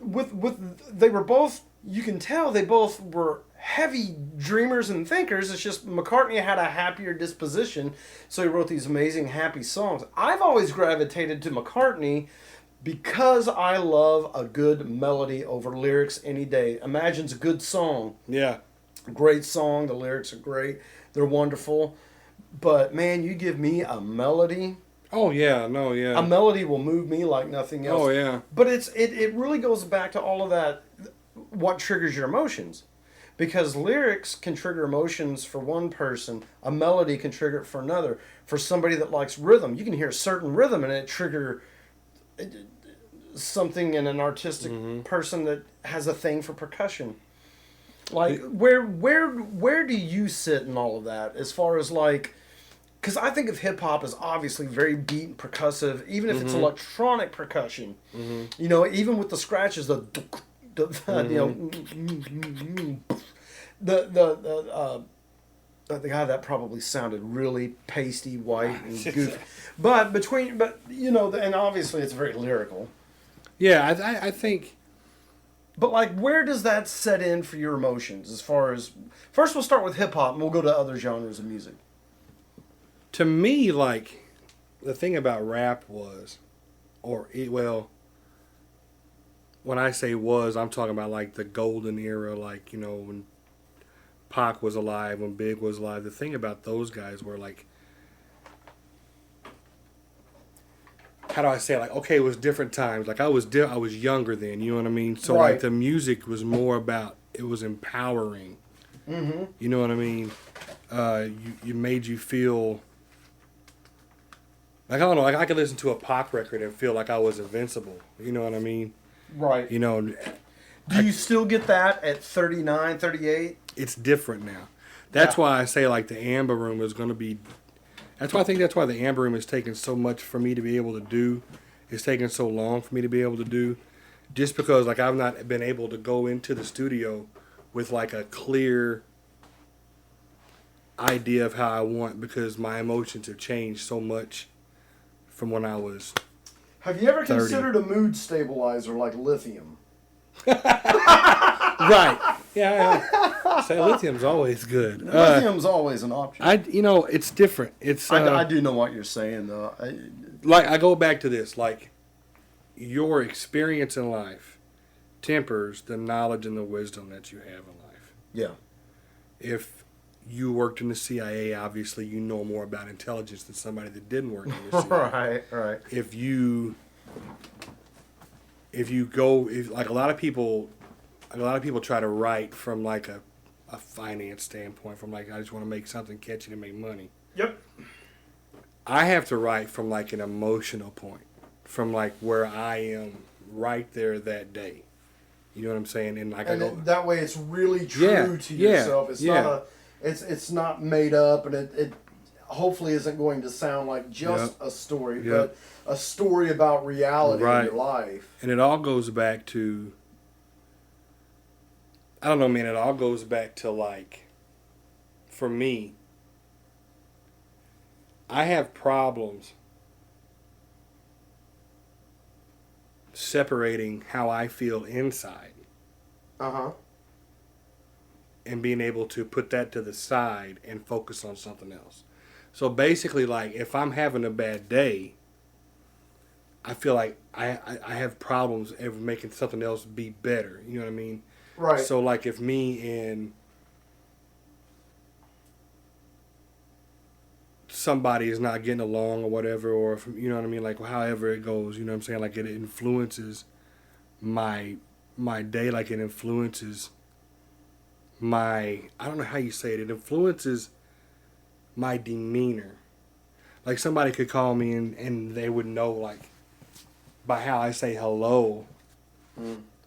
they were both, you can tell they both were heavy dreamers and thinkers. It's just McCartney had a happier disposition, so he wrote these amazing happy songs. I've always gravitated to McCartney because I love a good melody over lyrics any day. Imagine's a good song. Yeah. Great song. The lyrics are great. They're wonderful. But man, you give me a melody. Oh yeah. No. Yeah. A melody will move me like nothing else. Oh yeah. But it really goes back to all of that, what triggers your emotions. Because lyrics can trigger emotions for one person, a melody can trigger it for another. For somebody that likes rhythm, you can hear a certain rhythm and it trigger something in an artistic person that has a thing for percussion. Like, where do you sit in all of that as far as like, because I think of hip hop as obviously very beat and percussive, even if it's electronic percussion. Even with the scratches, the guy that probably sounded really pasty white and goofy, and obviously it's very lyrical. Yeah. I think. But like, where does that set in for your emotions? As far as, first we'll start with hip hop and we'll go to other genres of music. To me, like, the thing about rap was, when I say was, I'm talking about like the golden era, like, when Pac was alive, when Big was alive. The thing about those guys were like, how do I say it? Like, okay, it was different times. Like I was younger then, you know what I mean? So Right. like the music was more about, it was empowering. Mm-hmm. You know what I mean? You made you feel like, I don't know, like I could listen to a Pac record and feel like I was invincible. You know what I mean? Right. Do you still get that at 39, 38? It's different now. That's Yeah. why I say like the Amber Room is going to be. That's why the Amber Room is taking so much for me to be able to do. It's taking so long for me to be able to do, just because like I've not been able to go into the studio with like a clear idea of how I want, because my emotions have changed so much from when I was. Have you ever 30. considered a mood stabilizer like lithium? Right. Yeah. Say lithium's always good. Lithium's always an option. It's different. It's. I do know what you're saying, though. Like I go back to this, like your experience in life tempers the knowledge and the wisdom that you have in life. Yeah. If you worked in the CIA, obviously you know more about intelligence than somebody that didn't work in the CIA. Right. If like a lot of people try to write from like a finance standpoint, from like I just want to make something catchy to make money. Yep. I have to write from like an emotional point, from like where I am right there that day. You know what I'm saying? And like that way it's really true to yourself. It's not it's not made up, and it hopefully isn't going to sound like just a story, but a story about reality in your life. And it all goes back to, I don't know, man, it all goes back to like, for me, I have problems separating how I feel inside. And being able to put that to the side and focus on something else. So basically, like, if I'm having a bad day, I feel like I have problems ever making something else be better. You know what I mean? Right. So, like, if me and somebody is not getting along or whatever, or if, you know what I mean, like, however it goes, you know what I'm saying, like, it influences my day, like, it influences I don't know how you say it, it influences my demeanor. Like, somebody could call me and they would know, like, by how I say hello,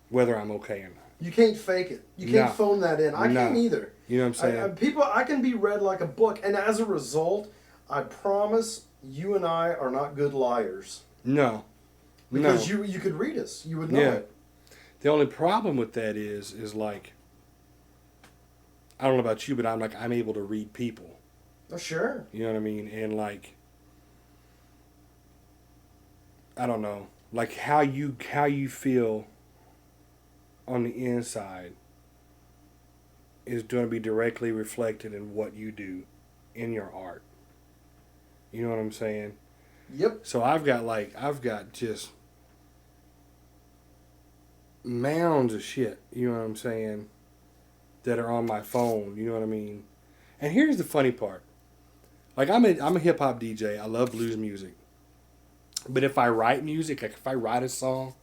whether I'm okay or not. You can't fake it. You can't phone that in. I can't either. You know what I'm saying? I can be read like a book, and as a result, I promise you and I are not good liars. No. Because you could read us. You would know it. The only problem with that is like, I don't know about you, but I'm able to read people. Oh, sure. You know what I mean? And like, I don't know, like how you feel on the inside is going to be directly reflected in what you do in your art. You know what I'm saying? Yep. So I've got just mounds of shit, you know what I'm saying, that are on my phone, you know what I mean? And here's the funny part. Like, I'm a hip hop DJ. I love blues music. But if I write music, like if I write a song,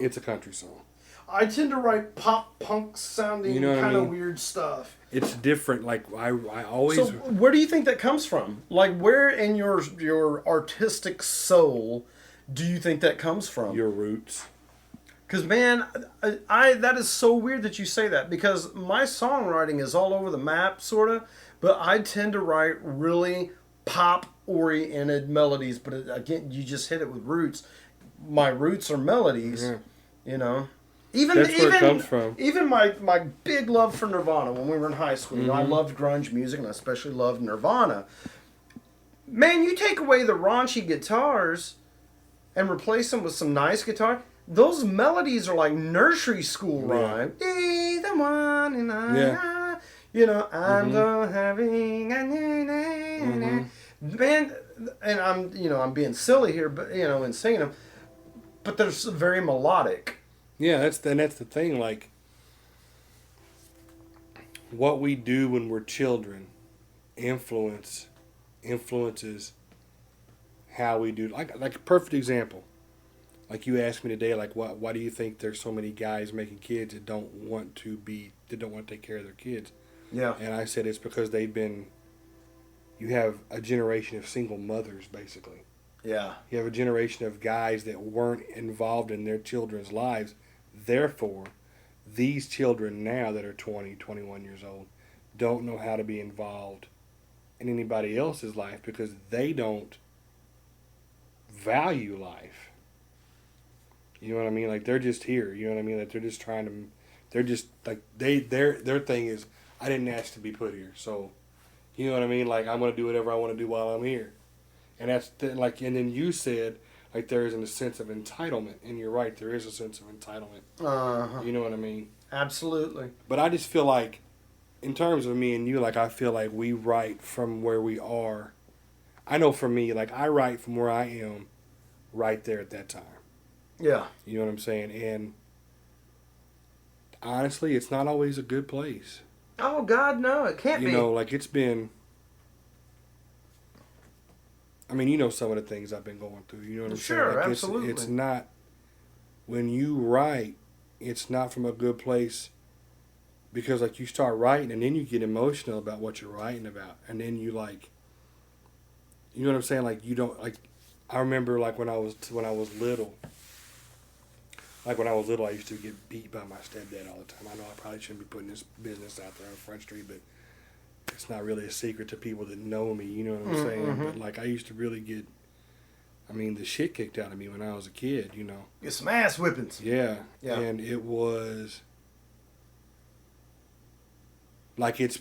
it's a country song. I tend to write pop punk sounding kind of weird stuff. It's different. Like I always. So where do you think that comes from? Like, where in your artistic soul do you think that comes from? Your roots. Because, man, I that is so weird that you say that, because my songwriting is all over the map, sort of, but I tend to write really pop-oriented melodies, but again, you just hit it with roots. My roots are melodies, you know. That's where it comes from. Even my big love for Nirvana when we were in high school, you know, I loved grunge music, and I especially loved Nirvana. Man, you take away the raunchy guitars and replace them with some nice guitar, those melodies are like nursery school rhyme. Be the one and I, you know, I'm so having a man, and I'm being silly here, but you know, in singing them, but they're very melodic. Yeah, that's the thing. Like, what we do when we're children influences how we do. Like a perfect example. Like, you asked me today, like, why do you think there's so many guys making kids that don't want to take care of their kids? Yeah. And I said it's because you have a generation of single mothers, basically. Yeah. You have a generation of guys that weren't involved in their children's lives. Therefore, these children now that are 20, 21 years old don't know how to be involved in anybody else's life because they don't value life. You know what I mean? Like, they're just here. You know what I mean? Like, they're just their thing is, I didn't ask to be put here. So, you know what I mean? Like, I'm going to do whatever I want to do while I'm here. And and then you said, like, there isn't a sense of entitlement. And you're right, there is a sense of entitlement. You know what I mean? Absolutely. But I just feel like, in terms of me and you, like, I feel like we write from where we are. I know for me, like, I write from where I am right there at that time. Yeah. You know what I'm saying? And honestly, it's not always a good place. Oh God, no! It can't be. You know, like it's been. I mean, you know some of the things I've been going through. You know what I'm saying? Sure, Like absolutely. It's not. When you write, it's not from a good place. Because like you start writing and then you get emotional about what you're writing about, and then you like. You know what I'm saying? Like you don't like. I remember like when I was little. Like when I was little, I used to get beat by my stepdad all the time. I know I probably shouldn't be putting this business out there on Front Street, but it's not really a secret to people that know me. You know what I'm saying? Mm-hmm. But like I used to really get, I mean, the shit kicked out of me when I was a kid. You know? Get some ass whippings. Yeah. Yeah. And it was like it's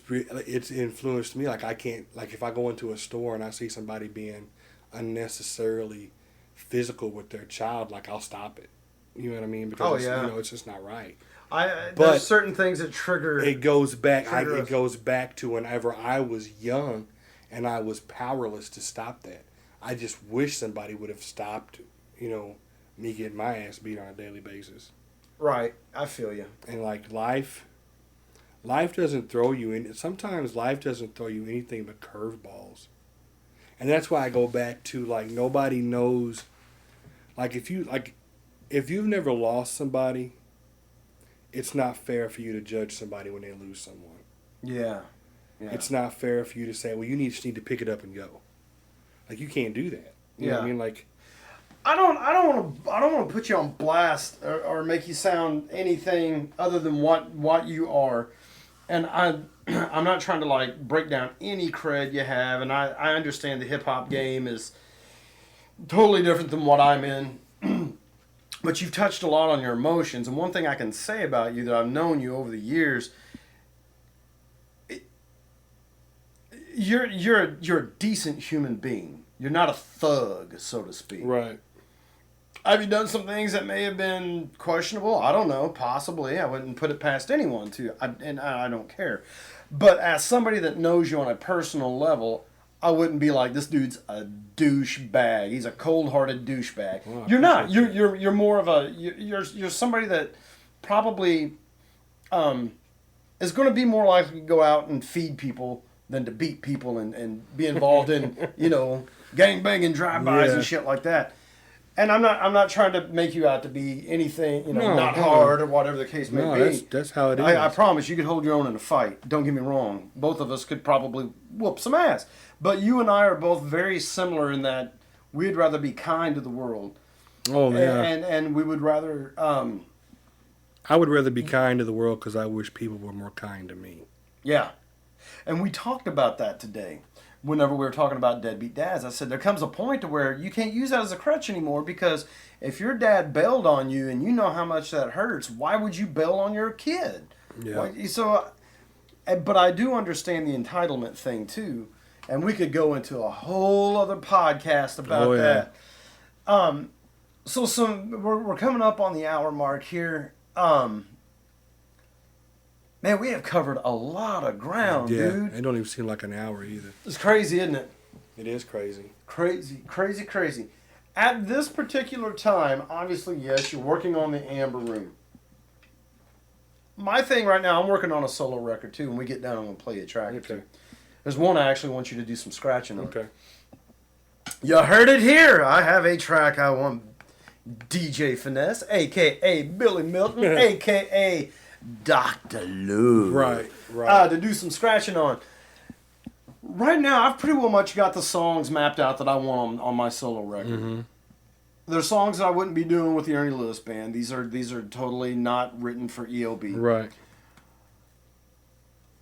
influenced me. Like I can't, like if I go into a store and I see somebody being unnecessarily physical with their child, like I'll stop it. You know what I mean? Because you know, it's just not right. But there's certain things that trigger. It goes back. trigger It us. goes back to whenever I was young, and I was powerless to stop that. I just wish somebody would have stopped. You know, me getting my ass beat on a daily basis. Right, I feel you. And like life doesn't throw you in. Sometimes life doesn't throw you anything but curveballs, and that's why I go back to like nobody knows. Like if you've never lost somebody, it's not fair for you to judge somebody when they lose someone. Yeah. It's not fair for you to say, well, you just need to pick it up and go. Like you can't do that. You know what I mean? Like I don't want to put you on blast or make you sound anything other than what you are, and I'm not trying to like break down any cred you have, and I understand the hip hop game is totally different than what I'm in. But you've touched a lot on your emotions, and one thing I can say about you that I've known you over the years, you're a decent human being. You're not a thug, so to speak. right. Have you done some things that may have been questionable? I don't know. Possibly. I wouldn't put it past anyone to. And I don't care. But as somebody that knows you on a personal level, I wouldn't be like, this dude's a douchebag. He's a cold-hearted douchebag. Well, You're not. You're more of a. You're somebody that probably is going to be more likely to go out and feed people than to beat people and be involved in gangbanging drive-bys and shit like that. And I'm not trying to make you out to be anything, not hard or whatever the case may be. That's how it is. I promise you could hold your own in a fight. Don't get me wrong. Both of us could probably whoop some ass. But you and I are both very similar in that we'd rather be kind to the world. Oh, yeah. And we would rather... I would rather be kind to the world because I wish people were more kind to me. Yeah. And we talked about that today. Whenever we were talking about deadbeat dads, I said there comes a point to where you can't use that as a crutch anymore, because if your dad bailed on you and you know how much that hurts, why would you bail on your kid? Yeah. But I do understand the entitlement thing too, and we could go into a whole other podcast about that. We're coming up on the hour mark here. Man, we have covered a lot of ground, dude. It don't even seem like an hour either. It's crazy, isn't it? It is crazy. Crazy. At this particular time, obviously, yes, you're working on the Amber Room. My thing right now, I'm working on a solo record, too. When we get done, I'm going to play you a track or two. There's one I actually want you to do some scratching on. Okay. You heard it here. I have a track I want DJ Finesse, a.k.a. Billy Milton, a.k.a. Dr. Lou. Right. To do some scratching on. Right now, I've pretty well much got the songs mapped out that I want on my solo record. Mm-hmm. They're songs that I wouldn't be doing with the Ernie Lewis Band. These are totally not written for ELB. Right.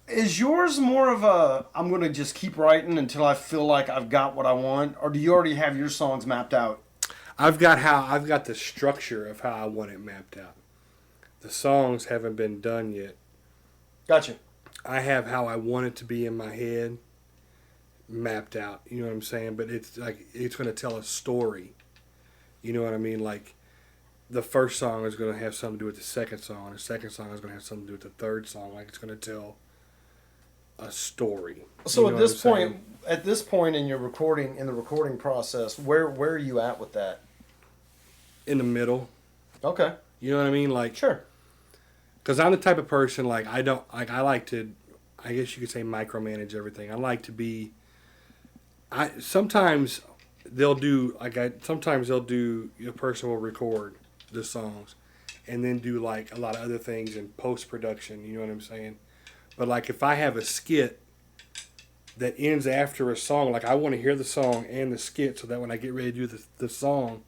Is yours more of a, I'm going to just keep writing until I feel like I've got what I want? Or do you already have your songs mapped out? I've got the structure of how I want it mapped out. The songs haven't been done yet. Gotcha. I have how I want it to be in my head mapped out. You know what I'm saying? But it's like it's going to tell a story. You know what I mean? Like the first song is going to have something to do with the second song. The second song is going to have something to do with the third song. Like it's going to tell a story. So you know at this point in the recording process, where are you at with that? In the middle. Okay. You know what I mean? Like Sure. because I'm the type of person, like, I like to I guess you could say, micromanage everything. I like to be. Sometimes they'll do sometimes they'll do a person will record the songs, and then do like a lot of other things in post production. You know what I'm saying? But like if I have a skit that ends after a song, like I want to hear the song and the skit, so that when I get ready to do the song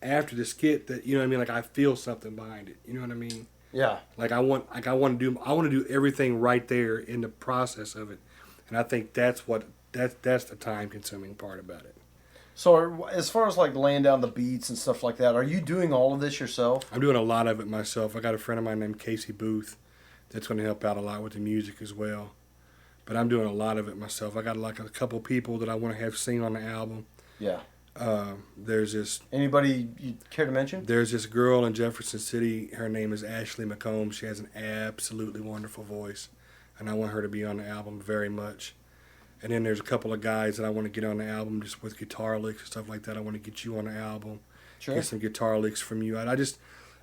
after the skit, that you know what I mean, like I feel something behind it. You know what I mean? Yeah. Like I want to do everything right there in the process of it, and I think that's the time consuming part about it. So as far as like laying down the beats and stuff like that, are you doing all of this yourself? I'm doing a lot of it myself. I got a friend of mine named Casey Booth that's going to help out a lot with the music as well. But I'm doing a lot of it myself. I got like a couple people that I want to have sing on the album. Yeah. There's this. Anybody you care to mention? There's this girl in Jefferson City. Her name is Ashley McComb. She has an absolutely wonderful voice, and I want her to be on the album very much. And then there's a couple of guys that I want to get on the album just with guitar licks and stuff like that. I want to get you on the album. Sure. Get some guitar licks from you. I just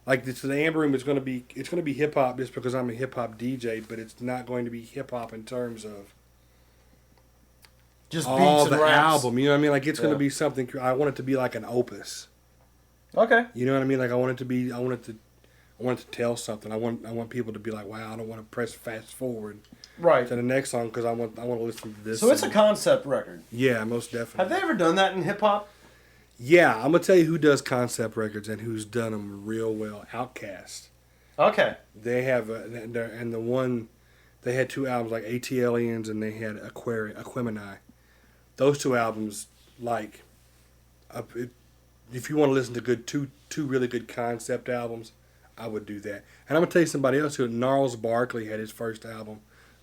like this. The Amber Room is going to be hip hop just because I'm a hip hop DJ, but it's not going to be hip hop in terms of just all beats and the raps. album. You know what I mean? Like it's going to be something. I want it to be like an opus. Okay. You know what I mean? Like I want it to tell something. I want people to be like, wow, I don't want to press fast forward Right. to the next song because I want to listen to this. So it's a song. concept record. Yeah, most definitely. Have they ever done that in hip hop? Yeah, I'm gonna tell you who does concept records and who's done them real well. Outkast. Okay. They have they had 2 albums like ATLians and they had Aquemini. Those 2 albums, like, if you want to listen to two really good concept albums, I would do that. And I'm gonna tell you somebody else who Gnarls Barkley had his first album.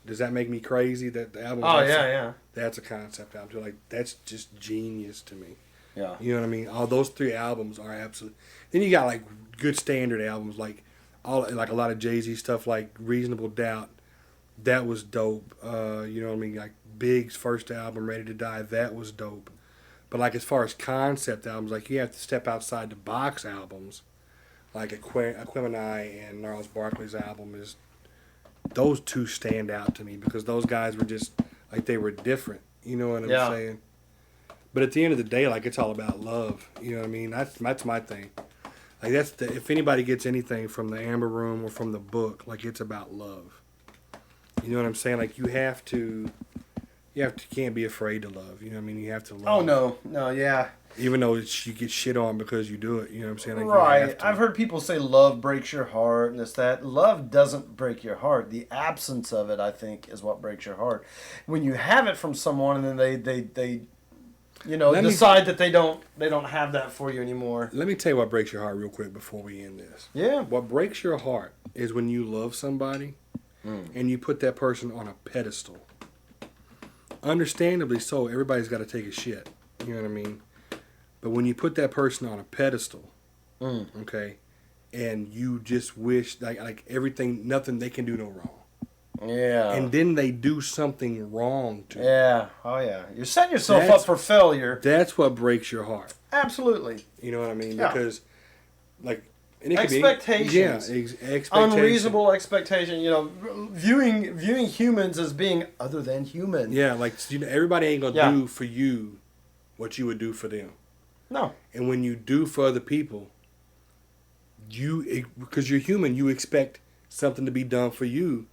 Does that make me crazy that the album? Oh yeah. That's a concept album too. Like that's just genius to me. Yeah. You know what I mean? All those 3 albums are absolute. Then you got like good standard albums, like a lot of Jay-Z stuff, like Reasonable Doubt. That was dope. You know what I mean? Like Big's first album, Ready to Die. That was dope. But like as far as concept albums, like you have to step outside the box albums, like Aquemini and Gnarls Barkley's album is. Those 2 stand out to me because those guys were just like they were different. You know what I'm saying? But at the end of the day, like it's all about love. You know what I mean? That's my thing. Like if anybody gets anything from the Amber Room or from the book, like it's about love. You know what I'm saying? Like you can't be afraid to love. You know what I mean? You have to love. Oh no, yeah. Even though you get shit on because you do it. You know what I'm saying? Like, right. I've heard people say love breaks your heart and that. Love doesn't break your heart. The absence of it, I think, is what breaks your heart. When you have it from someone and then they decide that they don't have that for you anymore. Let me tell you what breaks your heart real quick before we end this. Yeah. What breaks your heart is when you love somebody and you put that person on a pedestal. Understandably so, everybody's got to take a shit. You know what I mean? But when you put that person on a pedestal, okay, and you just wish like everything, nothing they can do no wrong. Yeah. And then they do something wrong to you. Yeah. Oh yeah. You're setting yourself up for failure. That's what breaks your heart. Absolutely. You know what I mean? Yeah. Because and it expectations. Expectations. Unreasonable expectation. You know, viewing humans as being other than human. Yeah, like everybody ain't gonna do for you what you would do for them. No. And when you do for other people, because you're human, you expect something to be done for you,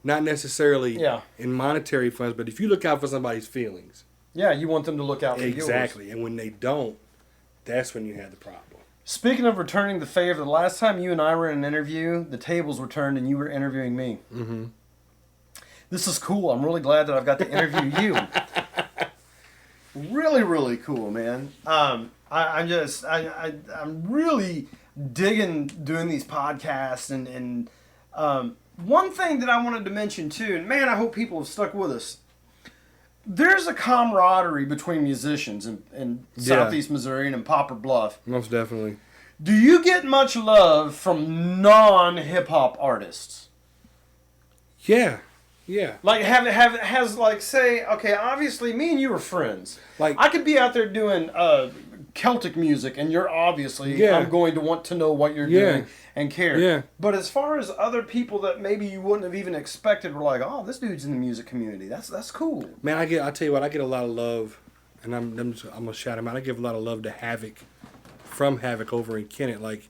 not necessarily in monetary funds, but if you look out for somebody's feelings. Yeah, you want them to look out for yours. Exactly. And when they don't, that's when you have the problem. Speaking of returning the favor, the last time you and I were in an interview, the tables were turned and you were interviewing me. Mm-hmm. This is cool. I'm really glad that I've got to interview you. Really, really cool, man. I'm really digging doing these podcasts and one thing that I wanted to mention too, and man, I hope people have stuck with us. There's a camaraderie between musicians in Southeast Missouri and in Poplar Bluff. Most definitely. Do you get much love from non-hip-hop artists? Yeah. Yeah. Like has like say, okay, obviously me and you are friends. Like I could be out there doing Celtic music, and you're obviously, Yeah. I'm going to want to know what you're Yeah. doing and care. Yeah. But as far as other people that maybe you wouldn't have even expected were like, oh, this dude's in the music community. That's cool. Man, I tell you what, I get a lot of love, and I'm gonna shout him out. I give a lot of love to Havoc, from Havoc over in Kennett. Like,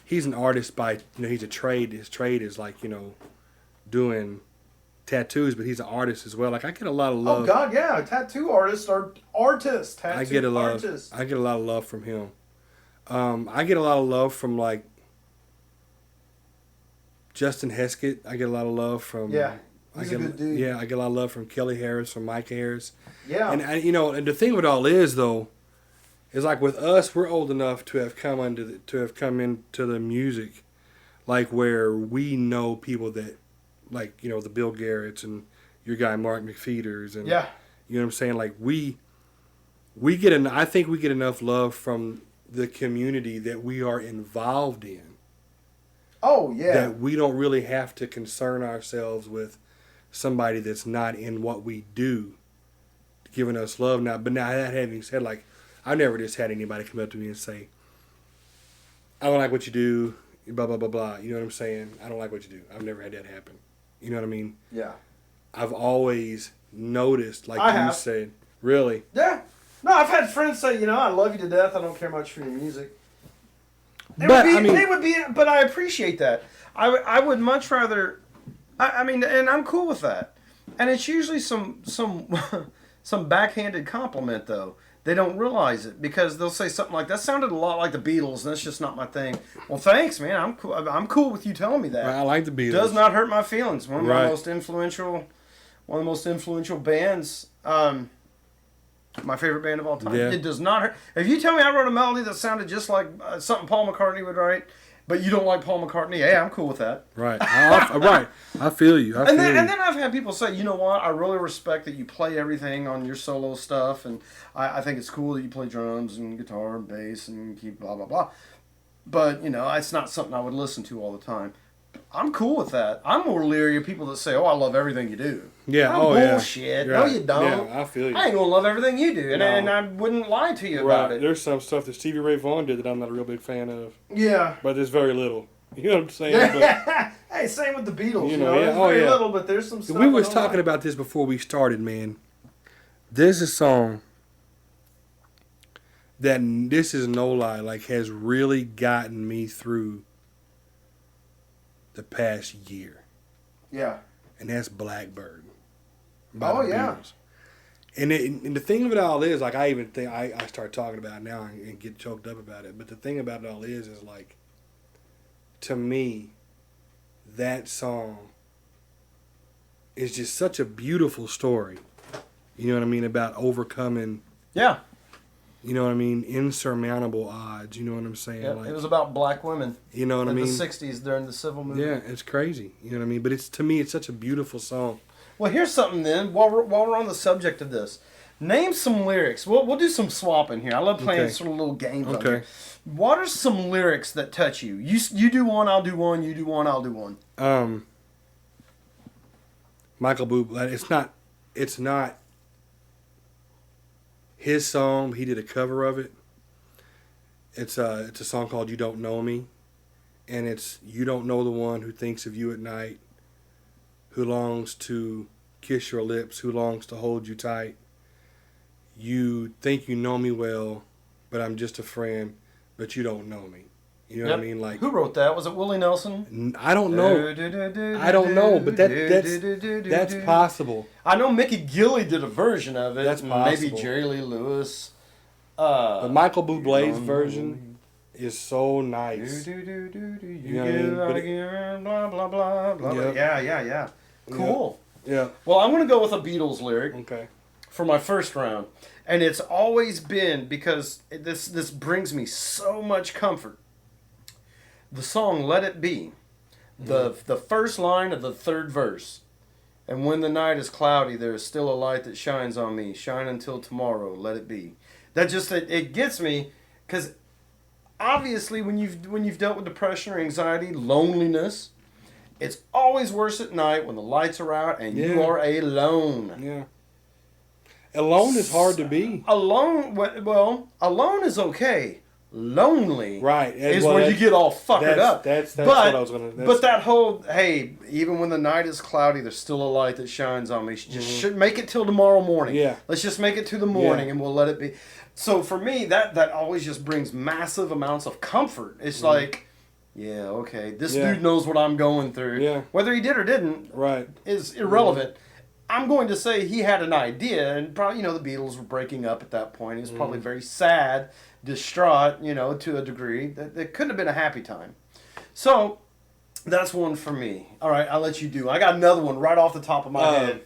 he's an artist by, he's a trade. His trade is like, doing tattoos, but he's an artist as well. Like, I get a lot of love. Oh God, yeah, tattoo artists are artists. Tattoo I get a lot. artists. I get a lot of love from him. I get a lot of love from like Justin Heskett. I get a lot of love from. Yeah, he's a good dude. Yeah, I get a lot of love from Kelly Harris, from Micah Harris. Yeah, And and the thing with all is though, is like with us, we're old enough to have come into the music, like where we know people that, like the Bill Garretts and your guy Mark McFeeters and yeah, you know what I'm saying. Like I think we get enough love from the community that we are involved in. oh yeah, That we don't really have to concern ourselves with somebody that's not in what we do giving us love now. But now that having said, like, I've never just had anybody come up to me and say, I don't like what you do, blah, blah, blah, blah. You know what I'm saying? I don't like what you do. I've never had that happen. You know what I mean? yeah, I've always noticed, like I you have. said, really. yeah. No, I've had friends say, I love you to death. I don't care much for your music. They would be, but I appreciate that. I would much rather. I mean, and I'm cool with that. And it's usually some some backhanded compliment though. They don't realize it because they'll say something like, "That sounded a lot like the Beatles, and that's just not my thing." Well, thanks, man. I'm cool with you telling me that. I like the Beatles. Does not hurt my feelings. One of Right. the most influential bands. My favorite band of all time. Yeah. It does not hurt. If you tell me I wrote a melody that sounded just like something Paul McCartney would write, but you don't like Paul McCartney, yeah, I'm cool with that. Right. Right. I feel you. And then I've had people say, you know what, I really respect that you play everything on your solo stuff, and I think it's cool that you play drums and guitar and bass and keep blah, blah, blah. But, it's not something I would listen to all the time. I'm cool with that. I'm more leery of people that say, oh, I love everything you do. Yeah, Bullshit. Yeah. No, you don't. Yeah, I feel you. I ain't gonna love everything you do, and, No. and I wouldn't lie to you about it. There's some stuff that Stevie Ray Vaughan did that I'm not a real big fan of. Yeah. But there's very little. You know what I'm saying? But Hey, same with the Beatles. Yeah, There's very little, but there's some stuff. we was I don't talking like. about this before we started, man. There's a song that, this is no lie, like has really gotten me through the past year. Yeah. And that's Blackbird. Oh, yeah. Beatles. And the thing of it all is, like, I even think, I start talking about it now and get choked up about it. But the thing about it all is like, to me, that song is just such a beautiful story. You know what I mean? About overcoming, Yeah. you know what I mean, insurmountable odds. You know what I'm saying? Yeah. Like, It was about black women you know what I in mean? the 60s during the civil movement. Yeah, it's crazy. You know what I mean? But to me, it's such a beautiful song. Well, here's something then. While we're on the subject of this, name some lyrics. We'll do some swapping here. I love playing Okay. sort of little games. on Okay. here. What are some lyrics that touch you? You do one, I'll do one. You do one, I'll do one. Michael Bublé. It's not his song. He did a cover of it. It's a song called "You Don't Know Me," and it's, you don't know the one who thinks of you at night, who longs to kiss your lips, who longs to hold you tight. You think you know me well, but I'm just a friend, but you don't know me. You know what I mean? Like, who wrote that? Was it Willie Nelson? I don't know. I don't know, but that's possible. I know Mickey Gilley did a version of it. That's Maybe possible. Jerry Lee Lewis. But Michael Bublé's version is so nice. You know what I mean? But blah blah blah blah. Yep. Yeah. Cool. Yeah. Well, I'm gonna go with a Beatles lyric Okay. for my first round, and it's always been because this brings me so much comfort. The song "Let It Be," the first line of the third verse. And when the night is cloudy, there is still a light that shines on me. Shine until tomorrow. Let it be. That just it gets me, because obviously when you've dealt with depression or anxiety, loneliness, it's always worse at night when the lights are out and you Yeah. are alone. Yeah. Alone is hard to be. Alone, alone is okay. Lonely, Right, is where you get all fuckered up. That's what I was gonna. But that whole, hey, even when the night is cloudy, there's still a light that shines on me. Just should make it till tomorrow morning. Yeah. Let's just make it to the morning, and we'll let it be. So for me, that always just brings massive amounts of comfort. It's like, yeah, okay, this dude knows what I'm going through. Yeah. Whether he did or didn't, Right, is irrelevant. I'm going to say he had an idea, and probably, the Beatles were breaking up at that point. He was probably very sad, distraught, to a degree. That couldn't have been a happy time. So, that's one for me. All right, I'll let you do. I got another one right off the top of my head.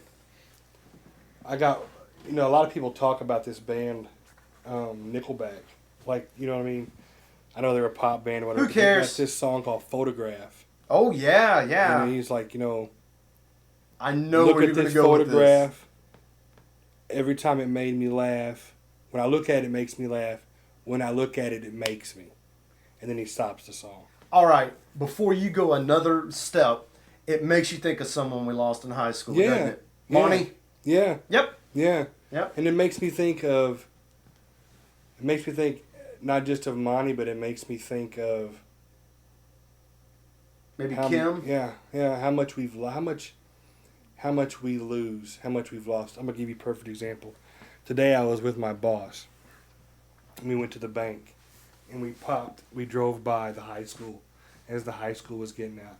I got, a lot of people talk about this band, Nickelback. Like, you know what I mean? I know they're a pop band or whatever. Who cares? They got this song called Photograph. Oh, yeah. And he's like, I know look where at you're going this to go with this. photograph. Every time it made me laugh. When I look at it, it makes me laugh. When I look at it, it makes me. And then he stops the song. All right, before you go another step, it makes you think of someone we lost in high school, doesn't it? Monty? Yeah. Yep. Yeah. Yep. And it makes me think not just of Monty, but it makes me think of Maybe Kim? Yeah. How much we lose, how much we've lost. I'm gonna give you a perfect example. Today I was with my boss. And we went to the bank, and we drove by the high school as the high school was getting out.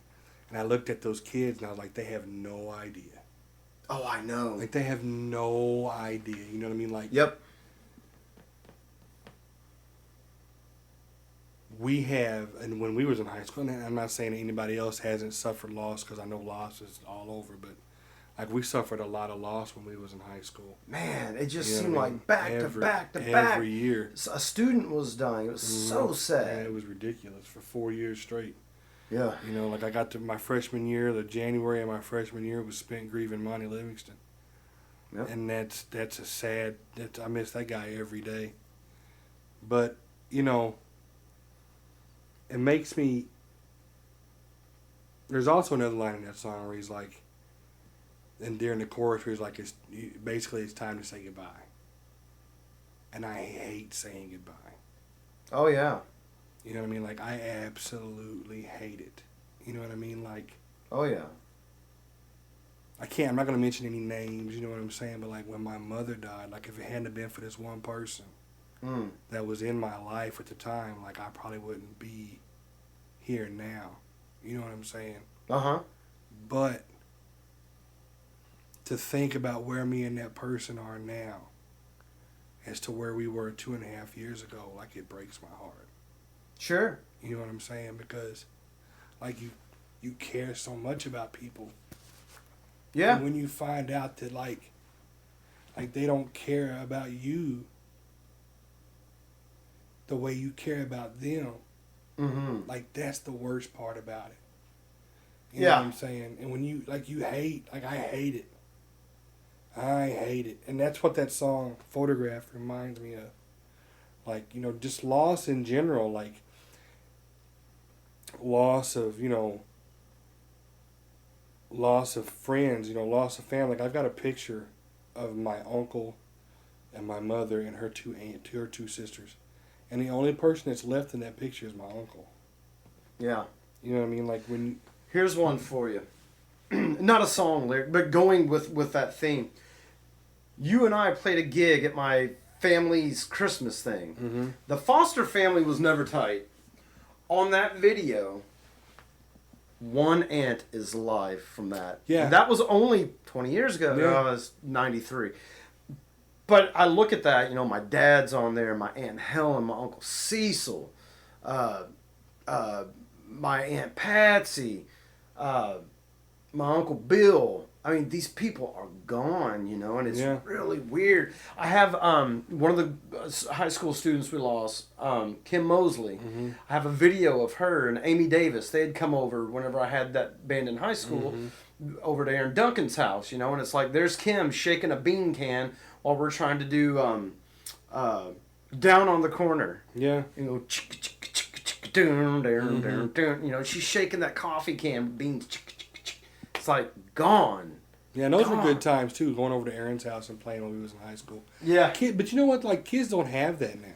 And I looked at those kids, and I was like, they have no idea. Oh, I know. Like, they have no idea. You know what I mean? Like, Yep. we have, and when we was in high school, and I'm not saying anybody else hasn't suffered loss, because I know loss is all over, but like, we suffered a lot of loss when we was in high school. Man, it just You know seemed what I like mean? back to back to back. Every year. A student was dying. It was so sad. Man, it was ridiculous for 4 years straight. Yeah. Like, I got to my freshman year, the January of my freshman year was spent grieving Monty Livingston. Yep. And that's a sad, I miss that guy every day. But, it makes me, there's also another line in that song where he's like, and during the chorus where he's like, basically it's time to say goodbye. And I hate saying goodbye. Oh, yeah. You know what I mean? Like, I absolutely hate it. You know what I mean? Like, Oh, yeah. I'm not going to mention any names, you know what I'm saying? But, like, when my mother died, like, if it hadn't been for this one person that was in my life at the time, like, I probably wouldn't be here now. You know what I'm saying? Uh-huh. But to think about where me and that person are now as to where we were 2.5 years ago, like, it breaks my heart. Sure. You know what I'm saying? Because, like, you care so much about people. Yeah. And when you find out that, like they don't care about you the way you care about them, like, that's the worst part about it. You know what I'm saying? And when you hate, like, I hate it. I hate it. And that's what that song, Photograph, reminds me of. Like, just loss in general, like, loss of, loss of friends, loss of family. Like, I've got a picture of my uncle and my mother and her two sisters. And the only person that's left in that picture is my uncle. Yeah. You know what I mean? Like, when... Here's one for you. Not a song lyric, but going with that theme. You and I played a gig at my family's Christmas thing. The Foster family was never tight. On that video, one aunt is alive from that. Yeah. And that was only 20 years ago. Yeah. I was 93. But I look at that, my dad's on there, my Aunt Helen, my Uncle Cecil, my Aunt Patsy, my Uncle Bill. I mean, these people are gone, and it's really weird. I have one of the high school students we lost, Kim Mosley. I have a video of her and Amy Davis. They had come over whenever I had that band in high school over there in Duncan's house, and it's like there's Kim shaking a bean can while we're trying to do Down on the Corner. Yeah. She's shaking that coffee can, beans. It's like gone. Yeah, and those were good times too. Going over to Aaron's house and playing when we was in high school. Yeah. But you know what? Like kids don't have that now.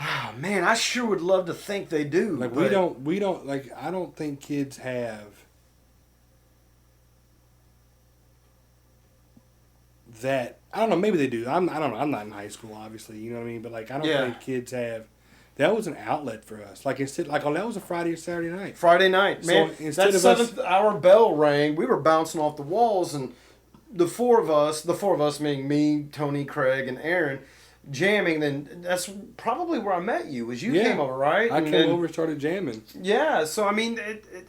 Oh, man, I sure would love to think they do. Like but... we don't like. I don't think kids have that. I don't know. Maybe they do. I don't know. I'm not in high school, obviously. You know what I mean? But like, I don't think kids have. That was an outlet for us. Like instead, like that was a Friday or Saturday night. Friday night, man. So instead that of seventh hour bell rang. We were bouncing off the walls, and the four of us, meaning me, Tony, Craig, and Aaron, jamming. Then that's probably where I met you. Was you came over, right? I came over and started jamming. Yeah. So I mean,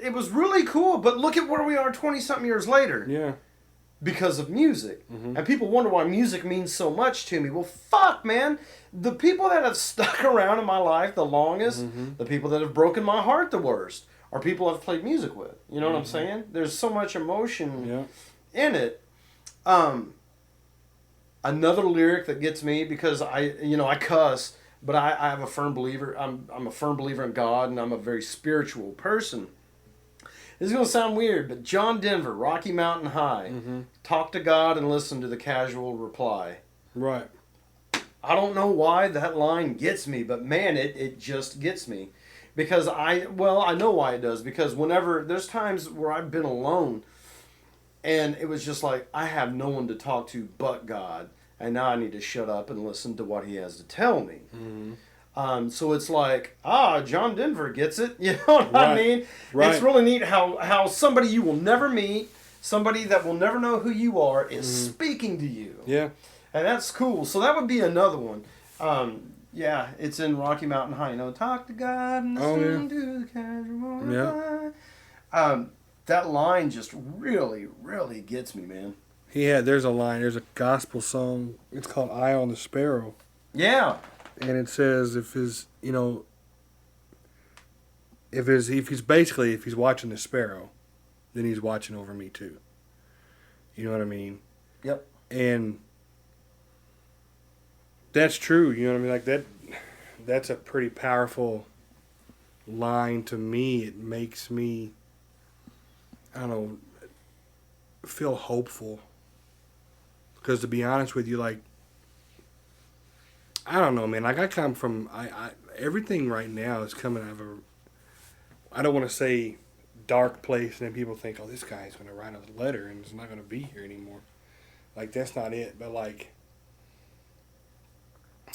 it was really cool. But look at where we are 20-something years later. Yeah. Because of music. And people wonder why music means so much to me. Well, fuck, man. The people that have stuck around in my life the longest, the people that have broken my heart the worst, are people I've played music with. You know what I'm saying? There's so much emotion in it. Another lyric that gets me, because I cuss, but I have a firm believer. I'm a firm believer in God, and I'm a very spiritual person. This is going to sound weird, but John Denver, Rocky Mountain High, talk to God and listen to the casual reply. Right. I don't know why that line gets me, but man, it just gets me. Because I know why it does. Because there's times where I've been alone, and it was just like, I have no one to talk to but God, and now I need to shut up and listen to what he has to tell me. So it's like, John Denver gets it. You know what I mean? Right. It's really neat how somebody you will never meet, somebody that will never know who you are, is speaking to you. Yeah. And that's cool. So that would be another one. Yeah, it's in Rocky Mountain High. Talk to God and listen to the casual reply. That line just really, really gets me, man. There's a gospel song. It's called "Eye on the Sparrow." Yeah. And it says if he's watching the sparrow, then he's watching over me too. You know what I mean? Yep. And that's true. You know what I mean? Like that's a pretty powerful line to me. It makes me, I don't know, feel hopeful. Because to be honest with you, like, I don't know, man. Like, I come from, everything right now is coming out of I don't want to say dark place, and then people think, oh, this guy's going to write a letter and it's not going to be here anymore. Like, that's not it. But, like,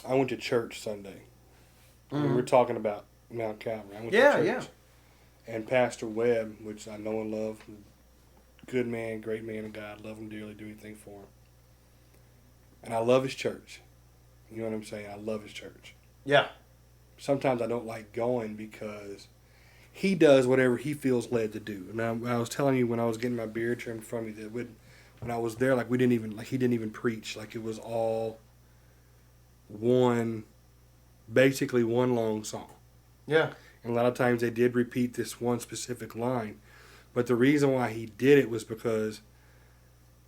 I went to church Sunday. We were talking about Mount Calvary. I went to church. Yeah. And Pastor Webb, which I know and love, good man, great man of God, love him dearly, do anything for him. And I love his church. You know what I'm saying? I love his church. Yeah. Sometimes I don't like going because he does whatever he feels led to do. And I was telling you when I was getting my beard trimmed from me that when I was there, like he didn't even preach. Like it was all basically one long song. Yeah. And a lot of times they did repeat this one specific line. But the reason why he did it was because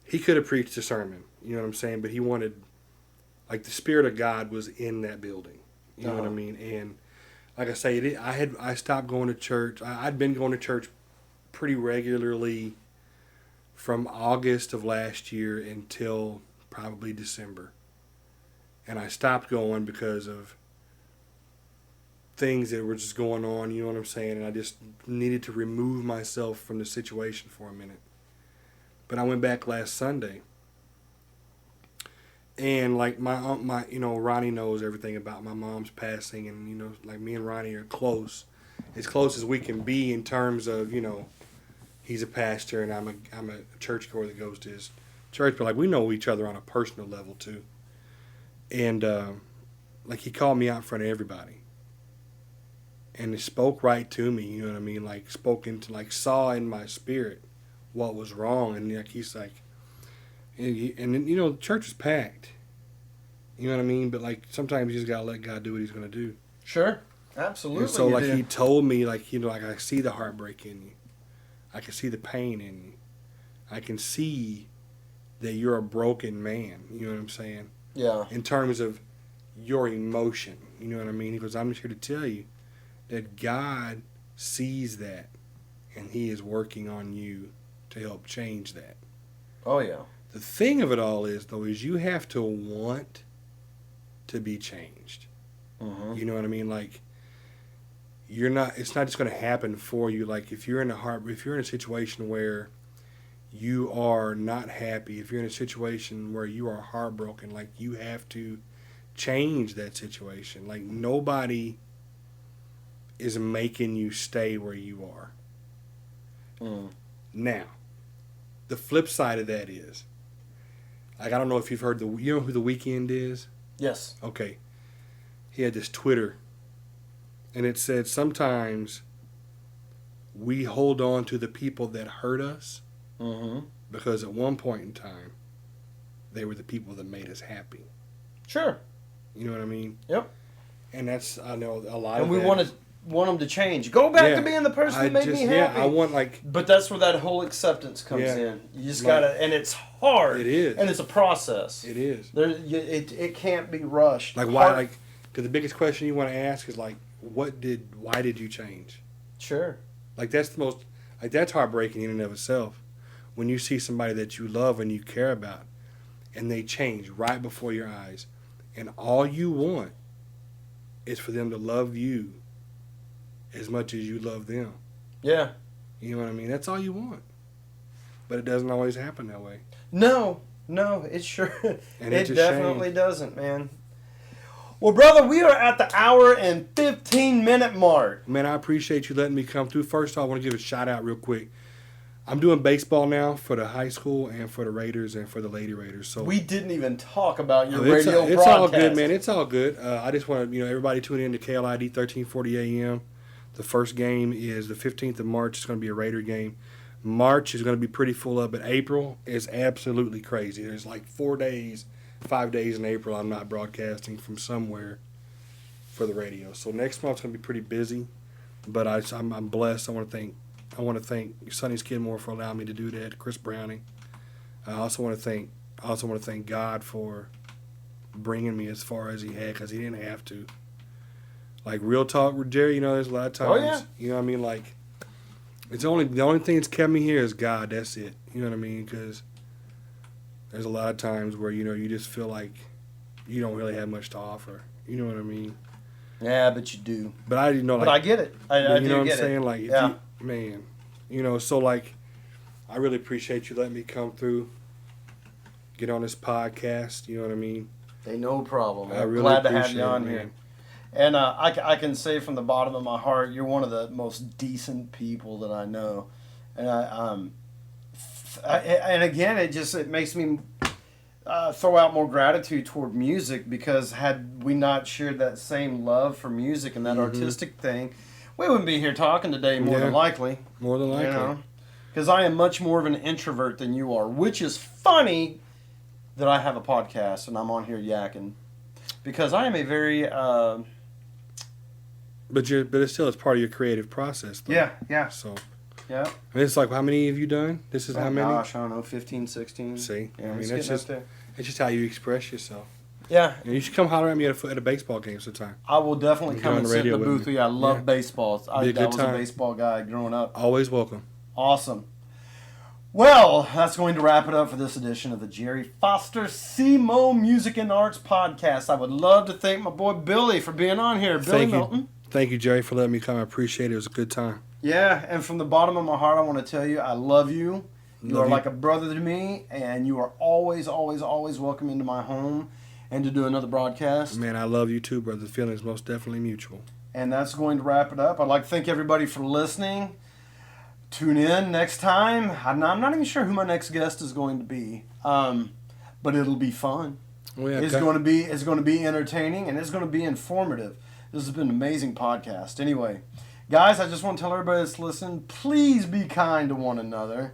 he could have preached a sermon. You know what I'm saying? But he wanted, like, the Spirit of God was in that building. You know what I mean? And like I say, I stopped going to church. I'd been going to church pretty regularly from August of last year until probably December. And I stopped going because of things that were just going on, you know what I'm saying? And I just needed to remove myself from the situation for a minute. But I went back last Sunday. And like my Ronnie knows everything about my mom's passing, and like me and Ronnie are close, as close as we can be in terms of he's a pastor and I'm a churchgoer that goes to his church, but like we know each other on a personal level too. And like he called me out in front of everybody, and he spoke right to me, you know what I mean? Like spoke into, like saw in my spirit what was wrong, and like he's like. And the church was packed. You know what I mean? But, like, sometimes you just got to let God do what he's going to do. Sure. Absolutely. And so, like, he told me, like, like, I see the heartbreak in you. I can see the pain in you. I can see that you're a broken man. You know what I'm saying? Yeah. In terms of your emotion. You know what I mean? He goes, I'm just here to tell you that God sees that, and he is working on you to help change that. Oh, yeah. The thing of it all is, though, is you have to want to be changed. Mm-hmm. You know what I mean? Like, it's not just going to happen for you. Like, if you're in a situation where you are not happy, if you're in a situation where you are heartbroken, like, you have to change that situation. Like, nobody is making you stay where you are. Now, the flip side of that is, like, I don't know if you've heard you know who The Weeknd is? Yes. Okay. He had this Twitter, and it said sometimes we hold on to the people that hurt us because at one point in time, they were the people that made us happy. Sure. You know what I mean? Yep. And that's, I know a lot and of we that. want them to change. Go back to being the person that made me happy. Yeah, I want, like... But that's where that whole acceptance comes in. You just gotta... And it's hard. It is. And it's a process. It is. It can't be rushed. Like, why... Like, because the biggest question you want to ask is, like, why did you change? Sure. Like, that's the most... Like, that's heartbreaking in and of itself. When you see somebody that you love and you care about, and they change right before your eyes, and all you want is for them to love you as much as you love them. Yeah. You know what I mean? That's all you want. But it doesn't always happen that way. No, it sure... And it definitely doesn't, man. Well, brother, we are at the hour and 15-minute mark. Man, I appreciate you letting me come through. First off, I want to give a shout out real quick. I'm doing baseball now for the high school and for the Raiders and for the Lady Raiders. So we didn't even talk about your it's radio it's broadcast. all good, man. It's all good. I just want to, everybody tune in to KLID 1340 AM. The first game is the 15th of March. It's going to be a Raider game. March is going to be pretty full up, but April is absolutely crazy. There's like 5 days in April I'm not broadcasting from somewhere for the radio. So next month's going to be pretty busy, but I'm blessed. I want to thank Sonny Skidmore for allowing me to do that, Chris Browning. I also want to thank God for bringing me as far as he had, because he didn't have to. Like, real talk with Jerry, there's a lot of times. Oh, yeah. You know what I mean? Like, the only thing that's kept me here is God. That's it. You know what I mean? Because there's a lot of times where, you just feel like you don't really have much to offer. You know what I mean? Yeah, but you do. But I didn't know. Like, but I get it. I do get it. You know what I'm saying? Like, yeah. So, like, I really appreciate you letting me come through, get on this podcast. You know what I mean? Hey, no problem. I really glad to have appreciate you on it, here. man. And I can say from the bottom of my heart, you're one of the most decent people that I know. And and again, it makes me throw out more gratitude toward music, because had we not shared that same love for music and that artistic thing, we wouldn't be here talking today, more than likely. More than likely. Because I am much more of an introvert than you are, which is funny that I have a podcast and I'm on here yakking. Because I am a very... But it's part of your creative process, though. Yeah. So... Yeah. I mean, it's like, how many have you done? This is how many? Gosh, I don't know, 15, 16. See? Yeah, I mean, it's just how you express yourself. Yeah. And you should come holler at me at a baseball game sometime. I will definitely come and sit in the booth with you. I love baseball. I was a baseball guy growing up. Always welcome. Awesome. Well, that's going to wrap it up for this edition of the Jerry Foster Semo Music and Arts Podcast. I would love to thank my boy Billy for being on here. Billy Milton. Thank you, Jerry, for letting me come. I appreciate it. It was a good time. Yeah, and from the bottom of my heart, I want to tell you I love you. You are like a brother to me, and you are always, always, always welcome into my home and to do another broadcast. Man, I love you too, brother. The feeling's most definitely mutual. And that's going to wrap it up. I'd like to thank everybody for listening. Tune in next time. I'm not even sure who my next guest is going to be, but it'll be fun. Oh, yeah, it's going to be entertaining, and it's going to be informative. This has been an amazing podcast. Anyway, guys, I just want to tell everybody that's listening, please be kind to one another.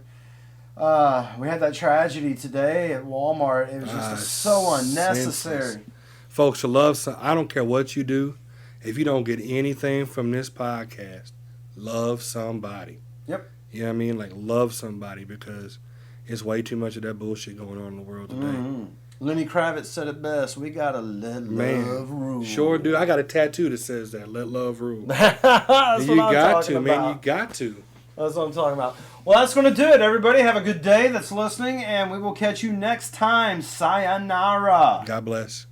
We had that tragedy today at Walmart. It was just so unnecessary. Senseless. Folks, I don't care what you do. If you don't get anything from this podcast, love somebody. Yep. You know what I mean? Like, love somebody, because it's way too much of that bullshit going on in the world today. Mm-hmm. Lenny Kravitz said it best. We gotta let love rule. Sure do. I got a tattoo that says that. Let love rule. That's what I'm talking about. You got to. That's what I'm talking about. Well, that's going to do it, everybody. Have a good day that's listening, and we will catch you next time. Sayonara. God bless.